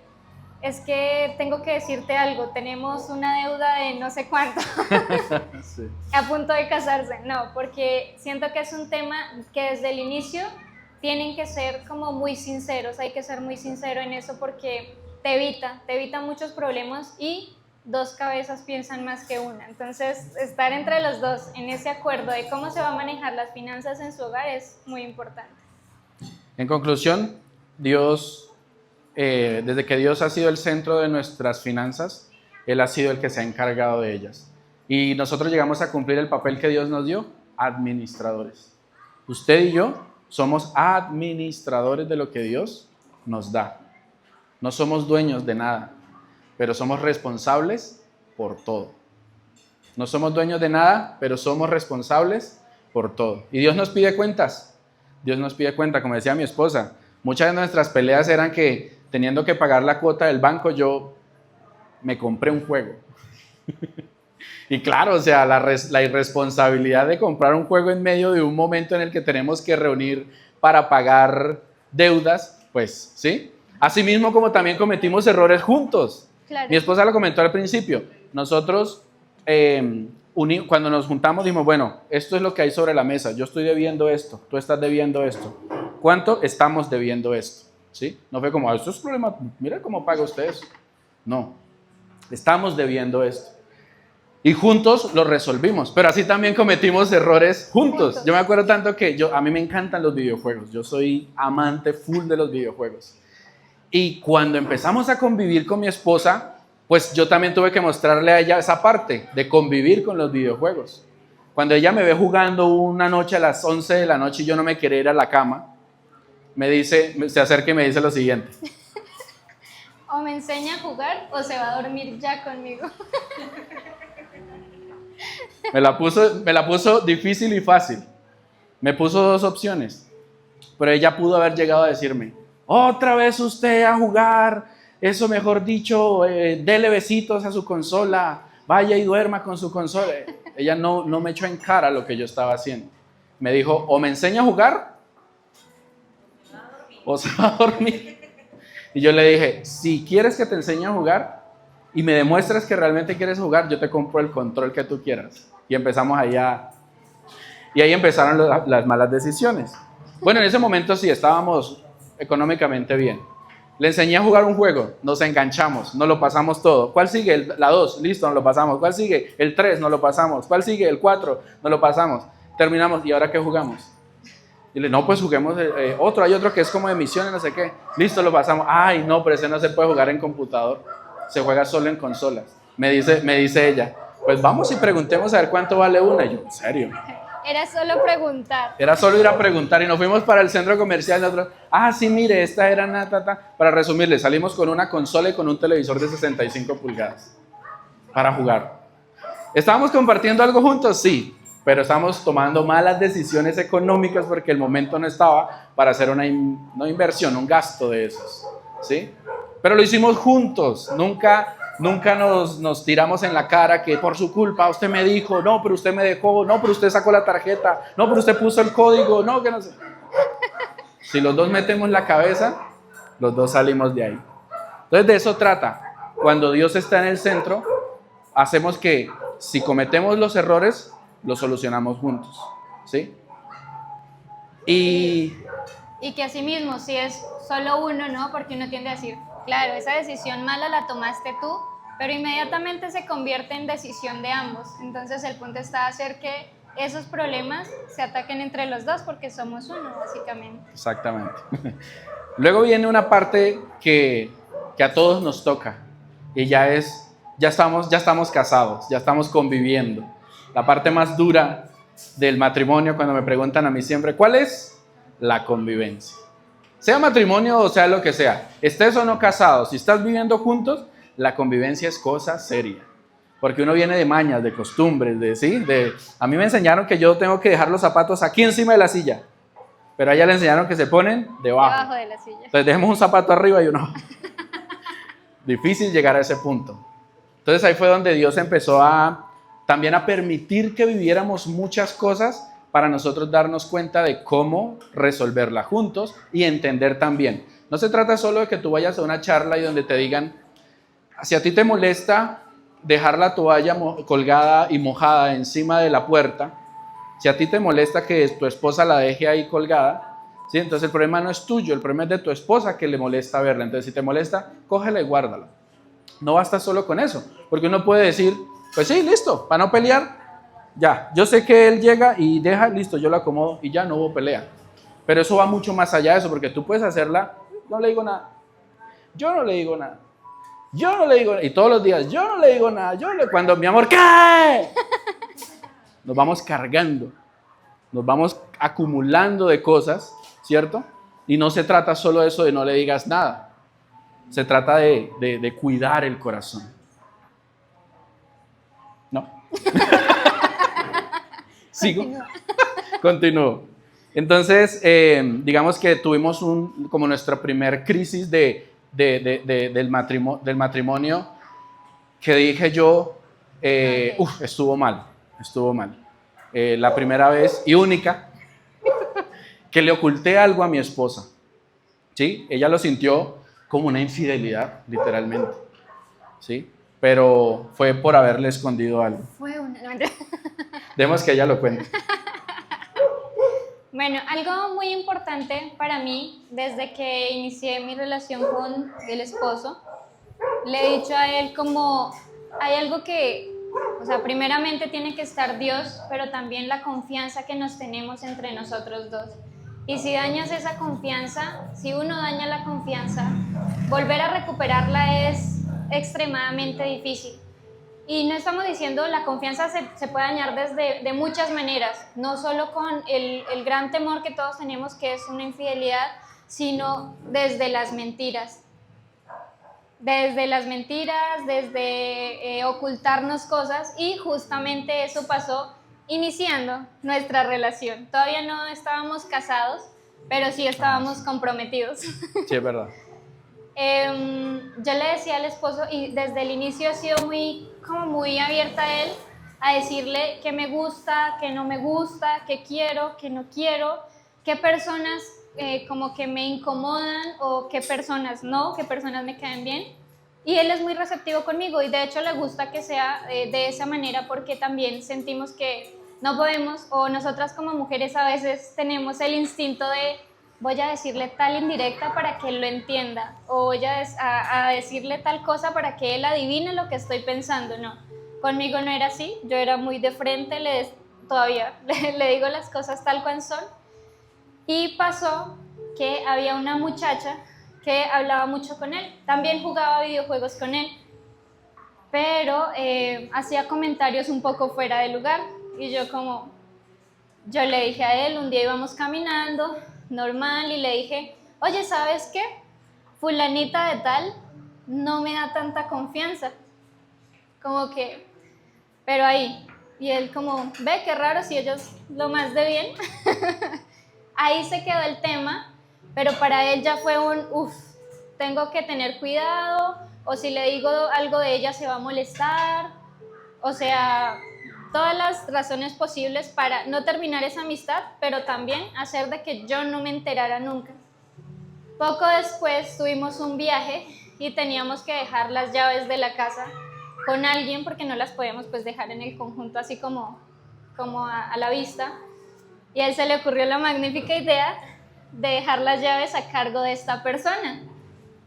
es que tengo que decirte algo, tenemos una deuda de no sé cuánto, Sí. a punto de casarse. No, porque siento que es un tema que desde el inicio tienen que ser como muy sinceros, hay que ser muy sincero en eso porque te evita muchos problemas y dos cabezas piensan más que una. Entonces, estar entre los dos en ese acuerdo de cómo se va a manejar las finanzas en su hogar es muy importante. En conclusión, Dios, desde que Dios ha sido el centro de nuestras finanzas, Él ha sido el que se ha encargado de ellas. Y nosotros llegamos a cumplir el papel que Dios nos dio, administradores. Usted y yo somos administradores de lo que Dios nos da. No somos dueños de nada, pero somos responsables por todo. No somos dueños de nada, pero somos responsables por todo. Y Dios nos pide cuentas. Dios nos pide cuenta, como decía mi esposa. Muchas de nuestras peleas eran que teniendo que pagar la cuota del banco, yo me compré un juego. Y claro, o sea, la irresponsabilidad de comprar un juego en medio de un momento en el que tenemos que reunir para pagar deudas, pues, ¿sí? Asimismo, como también cometimos errores juntos. Claro. Mi esposa lo comentó al principio. Nosotros, cuando nos juntamos, dijimos, bueno, esto es lo que hay sobre la mesa. Yo estoy debiendo esto, tú estás debiendo esto. ¿Cuánto estamos debiendo esto? ¿Sí? No fue como, esto es problema, mira cómo paga usted eso. No, estamos debiendo esto. Y juntos lo resolvimos, pero así también cometimos errores juntos. Yo me acuerdo tanto que a mí me encantan los videojuegos. Yo soy amante full de los videojuegos. Y cuando empezamos a convivir con mi esposa, pues yo también tuve que mostrarle a ella esa parte de convivir con los videojuegos. Cuando ella me ve jugando una noche a las 11 de la noche y yo no me quería ir a la cama, se acerca y me dice lo siguiente. O me enseña a jugar o se va a dormir ya conmigo. Me la puso difícil y fácil. Me puso dos opciones. Pero ella pudo haber llegado a decirme, otra vez usted a jugar, eso mejor dicho, dele besitos a su consola, vaya y duerma con su consola. Ella no me echó en cara lo que yo estaba haciendo. Me dijo, o me enseña a jugar, o se va a dormir. Y yo le dije, si quieres que te enseñe a jugar y me demuestras que realmente quieres jugar, yo te compro el control que tú quieras. Y empezamos allá. Y ahí empezaron las malas decisiones. Bueno, en ese momento sí, estábamos económicamente bien. Le enseñé a jugar un juego, nos enganchamos, nos lo pasamos todo. ¿Cuál sigue? La 2, listo, nos lo pasamos. ¿Cuál sigue? El 3, nos lo pasamos. ¿Cuál sigue? El 4, nos lo pasamos. Terminamos, ¿y ahora qué jugamos? Y le no, pues juguemos otro, hay otro que es como de misiones, no sé qué. Listo, lo pasamos. Ay, no, pero ese no se puede jugar en computador. Se juega solo en consolas. Me dice ella, pues vamos y preguntemos a ver cuánto vale una. Y yo, ¿en serio? Era solo preguntar. Era solo ir a preguntar y nos fuimos para el centro comercial. Nosotros, sí, mire, esta era Para resumirle, salimos con una consola y con un televisor de 65 pulgadas para jugar. ¿Estábamos compartiendo algo juntos? Sí, pero estábamos tomando malas decisiones económicas porque el momento no estaba para hacer una inversión, un gasto de esos, ¿sí? Pero lo hicimos juntos, nunca nos tiramos en la cara que por su culpa usted me dijo, no, pero usted me dejó, no, pero usted sacó la tarjeta, no, pero usted puso el código, no, que no sé. Si los dos metemos la cabeza, los dos salimos de ahí. Entonces de eso trata. Cuando Dios está en el centro, hacemos que si cometemos los errores, los solucionamos juntos, ¿sí? Y que asimismo, si es solo uno, ¿no? Porque uno tiende a decir, claro, esa decisión mala la tomaste tú, pero inmediatamente se convierte en decisión de ambos. Entonces el punto está hacer que esos problemas se ataquen entre los dos porque somos uno, básicamente. Exactamente. Luego viene una parte que a todos nos toca y ya estamos casados, ya estamos conviviendo. La parte más dura del matrimonio, cuando me preguntan a mí siempre, ¿cuál es? La convivencia. Sea matrimonio o sea lo que sea, estés o no casado, si estás viviendo juntos, la convivencia es cosa seria. Porque uno viene de mañas, de costumbres, a mí me enseñaron que yo tengo que dejar los zapatos aquí encima de la silla. Pero a ella le enseñaron que se ponen Debajo de la silla. Entonces dejemos un zapato arriba y uno abajo. Difícil llegar a ese punto. Entonces ahí fue donde Dios empezó también a permitir que viviéramos muchas cosas para nosotros darnos cuenta de cómo resolverla juntos y entender también. No se trata solo de que tú vayas a una charla y donde te digan, si a ti te molesta dejar la toalla colgada y mojada encima de la puerta, si a ti te molesta que tu esposa la deje ahí colgada, ¿sí? Entonces el problema no es tuyo, el problema es de tu esposa que le molesta verla. Entonces si te molesta, cógela y guárdala. No basta solo con eso, porque uno puede decir, pues sí, listo, para no pelear, ya, yo sé que él llega y deja, listo, yo lo acomodo y ya no hubo pelea. Pero eso va mucho más allá de eso, porque tú puedes hacerla, no le digo nada, yo no le digo nada, yo no le digo nada, y todos los días, yo no le digo nada, cuando mi amor, ¿qué? Nos vamos cargando, nos vamos acumulando de cosas, ¿cierto? Y no se trata solo de eso de no le digas nada, se trata de cuidar el corazón. ¿No? ¿Sigo? Continúo. Entonces, digamos que tuvimos como nuestra primer crisis del matrimonio que dije yo, estuvo mal. La primera vez y única que le oculté algo a mi esposa. ¿Sí? Ella lo sintió como una infidelidad, literalmente. ¿Sí? Pero fue por haberle escondido algo. Demos que ella lo cuente. Bueno, algo muy importante para mí, desde que inicié mi relación con el esposo, le he dicho a él como, hay algo que, o sea, primeramente tiene que estar Dios, pero también la confianza que nos tenemos entre nosotros dos. Y si dañas esa confianza, si uno daña la confianza, volver a recuperarla es extremadamente difícil. Y no estamos diciendo la confianza se puede dañar de muchas maneras, no solo con el gran temor que todos tenemos que es una infidelidad, sino desde las mentiras. Desde ocultarnos cosas, y justamente eso pasó iniciando nuestra relación. Todavía no estábamos casados, pero sí estábamos comprometidos. Sí, es verdad. Yo le decía al esposo, y desde el inicio he sido muy abierta a él, a decirle qué me gusta, qué no me gusta, qué quiero, qué no quiero, qué personas como que me incomodan o qué personas no, qué personas me caen bien. Y él es muy receptivo conmigo y de hecho le gusta que sea de esa manera, porque también sentimos que no podemos, o nosotras como mujeres a veces tenemos el instinto de voy a decirle tal indirecta para que él lo entienda, o voy a decirle tal cosa para que él adivine lo que estoy pensando. No, conmigo no era así, yo era muy de frente, todavía le digo las cosas tal cual son. Y pasó que había una muchacha que hablaba mucho con él, también jugaba videojuegos con él, pero hacía comentarios un poco fuera de lugar, y yo le dije a él, un día íbamos caminando normal y le dije, oye, ¿sabes qué? Fulanita de tal no me da tanta confianza, pero ahí, y él como, ve qué raro si ellos lo más de bien. Ahí se quedó el tema, pero para él ya fue tengo que tener cuidado, o si le digo algo de ella se va a molestar, o sea, todas las razones posibles para no terminar esa amistad, pero también hacer de que yo no me enterara nunca. Poco después tuvimos un viaje y teníamos que dejar las llaves de la casa con alguien porque no las podíamos pues dejar en el conjunto así como a la vista. Y a él se le ocurrió la magnífica idea de dejar las llaves a cargo de esta persona.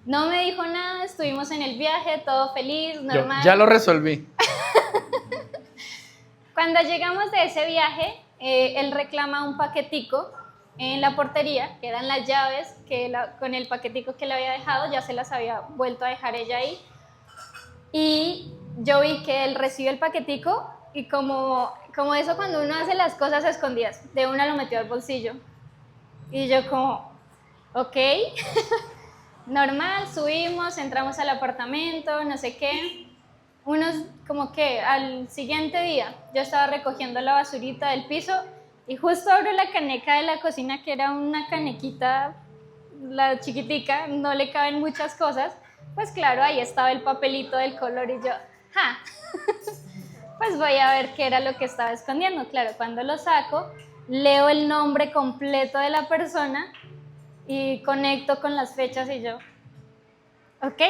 No me dijo nada, estuvimos en el viaje, todo feliz, normal. Yo ya lo resolví. Cuando llegamos de ese viaje, él reclama un paquetico en la portería, que eran las llaves, que con el paquetico que le había dejado, ya se las había vuelto a dejar ella ahí. Y yo vi que él recibe el paquetico y como eso cuando uno hace las cosas a escondidas, de una lo metió al bolsillo. Y yo ok, normal, subimos, entramos al apartamento, no sé qué. Al siguiente día yo estaba recogiendo la basurita del piso Y justo abro la caneca de la cocina, que era una canequita, la chiquitica, no le caben muchas cosas. Pues claro, ahí estaba el papelito del color y yo, ¡ja! Pues voy a ver qué era lo que estaba escondiendo. Claro, cuando lo saco, leo el nombre completo de la persona y conecto con las fechas y yo, ok,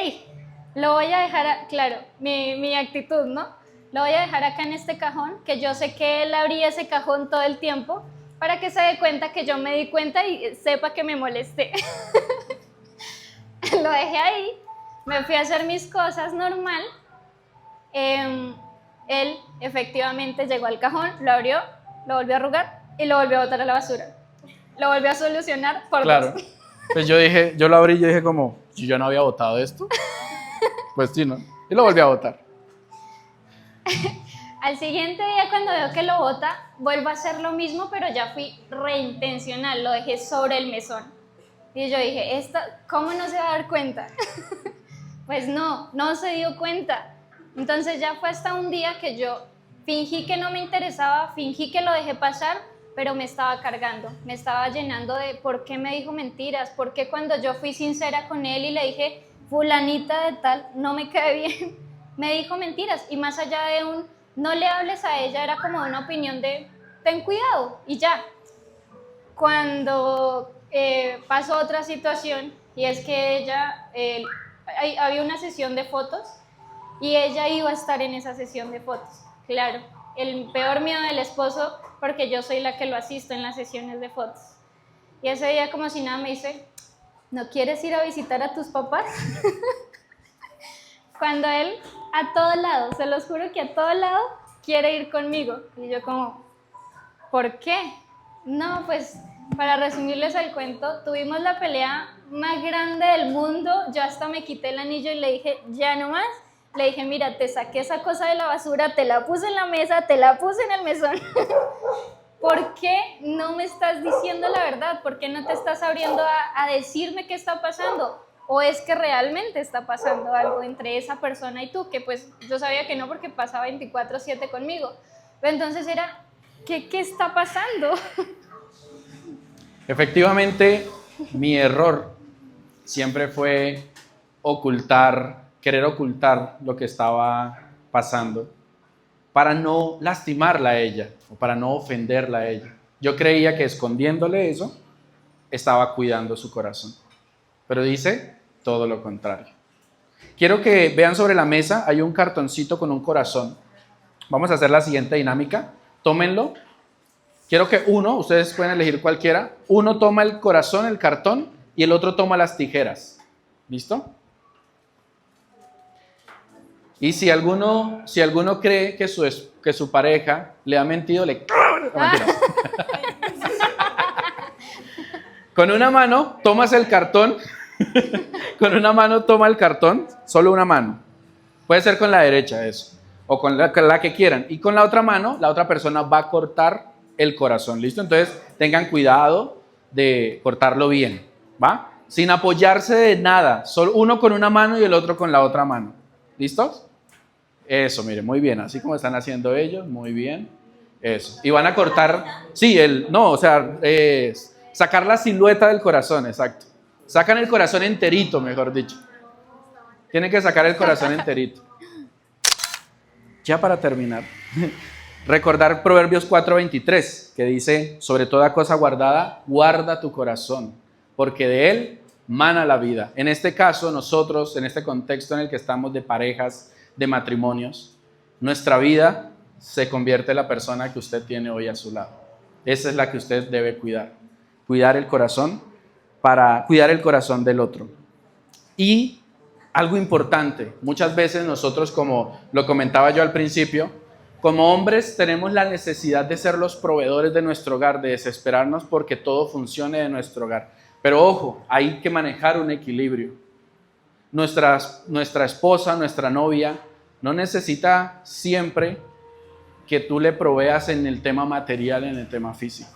lo voy a dejar, claro, mi actitud, ¿no? Lo voy a dejar acá en este cajón, que yo sé que él abría ese cajón todo el tiempo, para que se dé cuenta que yo me di cuenta y sepa que me molesté. Lo dejé ahí, me fui a hacer mis cosas normal. Él efectivamente llegó al cajón, lo abrió, lo volvió a arrugar y lo volvió a botar a la basura. Lo volvió a solucionar por Claro. dos. Pues yo lo abrí y yo dije como, si yo no había votado esto, pues sí, ¿no? Y lo volví a votar. Al siguiente día, cuando veo que lo bota, vuelvo a hacer lo mismo, pero ya fui reintencional, lo dejé sobre el mesón. Y yo dije, ¿cómo no se va a dar cuenta? Pues no se dio cuenta. Entonces ya fue hasta un día que yo fingí que no me interesaba, fingí que lo dejé pasar, pero me estaba cargando, me estaba llenando de por qué me dijo mentiras, por qué cuando yo fui sincera con él y le dije, fulanita de tal, no me cae bien, me dijo mentiras. Y más allá de no le hables a ella, era como una opinión de, ten cuidado, y ya. Cuando pasó otra situación, y es que ella, había una sesión de fotos, y ella iba a estar en esa sesión de fotos. Claro, el peor miedo del esposo, porque yo soy la que lo asisto en las sesiones de fotos. Y ese día, como si nada, me dice, ¿no quieres ir a visitar a tus papás? Cuando él, a todo lado, se los juro que a todo lado, quiere ir conmigo. Y yo como, ¿por qué? No, pues, para resumirles el cuento, tuvimos la pelea más grande del mundo. Yo hasta me quité el anillo y le dije, ya no más. Le dije, mira, te saqué esa cosa de la basura, te la puse en la mesa, te la puse en el mesón. ¿Por qué no me estás diciendo la verdad? ¿Por qué no te estás abriendo a decirme qué está pasando? ¿O es que realmente está pasando algo entre esa persona y tú? Que pues yo sabía que no, porque pasaba 24/7 conmigo. Pero entonces era, ¿qué está pasando? Efectivamente, mi error siempre fue querer ocultar lo que estaba pasando para no lastimarla a ella o para no ofenderla a ella. Yo creía que escondiéndole eso estaba cuidando su corazón, pero dice todo lo contrario. Quiero que vean sobre la mesa, hay un cartoncito con un corazón. Vamos a hacer la siguiente dinámica. Tómenlo. Quiero que ustedes pueden elegir cualquiera, uno toma el corazón, el cartón, y el otro toma las tijeras. ¿Listo? Y si alguno cree que su pareja le ha mentido, le... No, mentiras. Con una mano tomas el cartón, con una mano toma el cartón, solo una mano. Puede ser con la derecha eso, o con la que quieran. Y con la otra mano, la otra persona va a cortar el corazón, ¿listo? Entonces tengan cuidado de cortarlo bien, ¿va? Sin apoyarse de nada, solo uno con una mano y el otro con la otra mano. ¿Listos? Eso, mire, muy bien, así como están haciendo ellos, muy bien. Eso. Y van a cortar, sí, sacar la silueta del corazón, exacto. Sacan el corazón enterito, mejor dicho. Tienen que sacar el corazón enterito. Ya para terminar, recordar Proverbios 4:23, que dice, sobre toda cosa guardada, guarda tu corazón, porque de él mana la vida. En este caso, nosotros, en este contexto en el que estamos de parejas, de matrimonios, nuestra vida se convierte en la persona que usted tiene hoy a su lado. Esa es la que usted debe cuidar. Cuidar el corazón para cuidar el corazón del otro. Y algo importante, muchas veces nosotros, como lo comentaba yo al principio, como hombres tenemos la necesidad de ser los proveedores de nuestro hogar, de desesperarnos porque todo funcione en nuestro hogar. Pero ojo, hay que manejar un equilibrio. Nuestra esposa, nuestra novia, no necesita siempre que tú le proveas en el tema material, en el tema físico.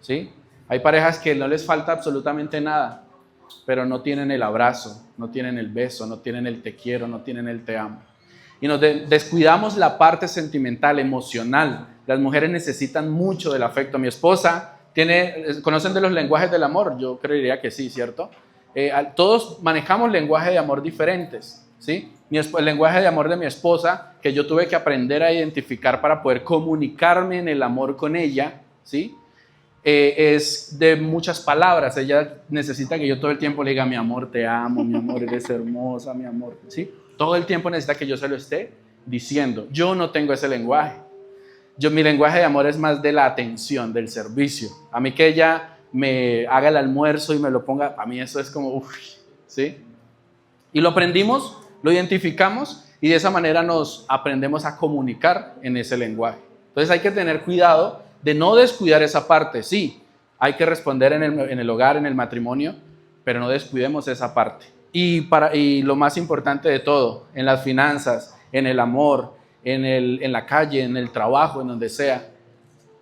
¿Sí? Hay parejas que no les falta absolutamente nada, pero no tienen el abrazo, no tienen el beso, no tienen el te quiero, no tienen el te amo. y nos descuidamos la parte sentimental, emocional. Las mujeres necesitan mucho del afecto. Mi esposa ¿conocen de los lenguajes del amor? Yo creería que sí, ¿cierto? Todos manejamos lenguajes de amor diferentes, ¿sí? El lenguaje de amor de mi esposa, que yo tuve que aprender a identificar para poder comunicarme en el amor con ella, ¿sí? Es de muchas palabras. Ella necesita que yo todo el tiempo le diga: mi amor, te amo, mi amor, eres hermosa, mi amor, ¿sí? Todo el tiempo necesita que yo se lo esté diciendo. Yo no tengo ese lenguaje. Mi lenguaje de amor es más de la atención, del servicio. A mí que ella me haga el almuerzo y me lo ponga, a mí eso es como, uff, ¿sí? Y lo aprendimos, lo identificamos y de esa manera nos aprendemos a comunicar en ese lenguaje. Entonces hay que tener cuidado de no descuidar esa parte. Sí, hay que responder en el hogar, en el matrimonio, pero no descuidemos esa parte. Y lo más importante de todo, en las finanzas, en el amor, en la calle, en el trabajo, en donde sea,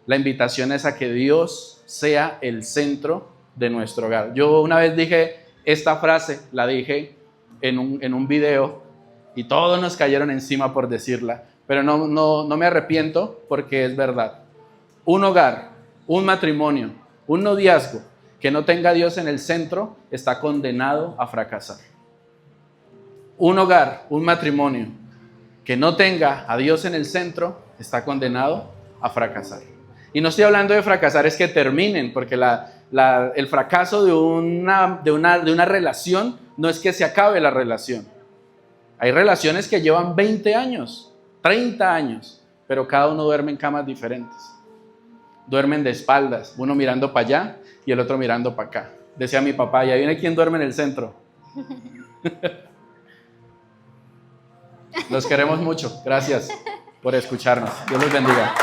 la invitación es a que Dios sea el centro de nuestro hogar. Yo una vez dije esta frase, la dije en un video y todos nos cayeron encima por decirla, pero no me arrepiento porque es verdad. Un hogar, un matrimonio, un noviazgo que no tenga a Dios en el centro está condenado a fracasar. Un hogar, un matrimonio que no tenga a Dios en el centro está condenado a fracasar. Y no estoy hablando de fracasar es que terminen, porque el fracaso de una relación no es que se acabe la relación. Hay relaciones que llevan 20 años, 30 años, pero cada uno duerme en camas diferentes. Duermen de espaldas, uno mirando para allá y el otro mirando para acá. Decía mi papá: ¿y ahí viene quién duerme en el centro? Los queremos mucho. Gracias por escucharnos. Dios los bendiga.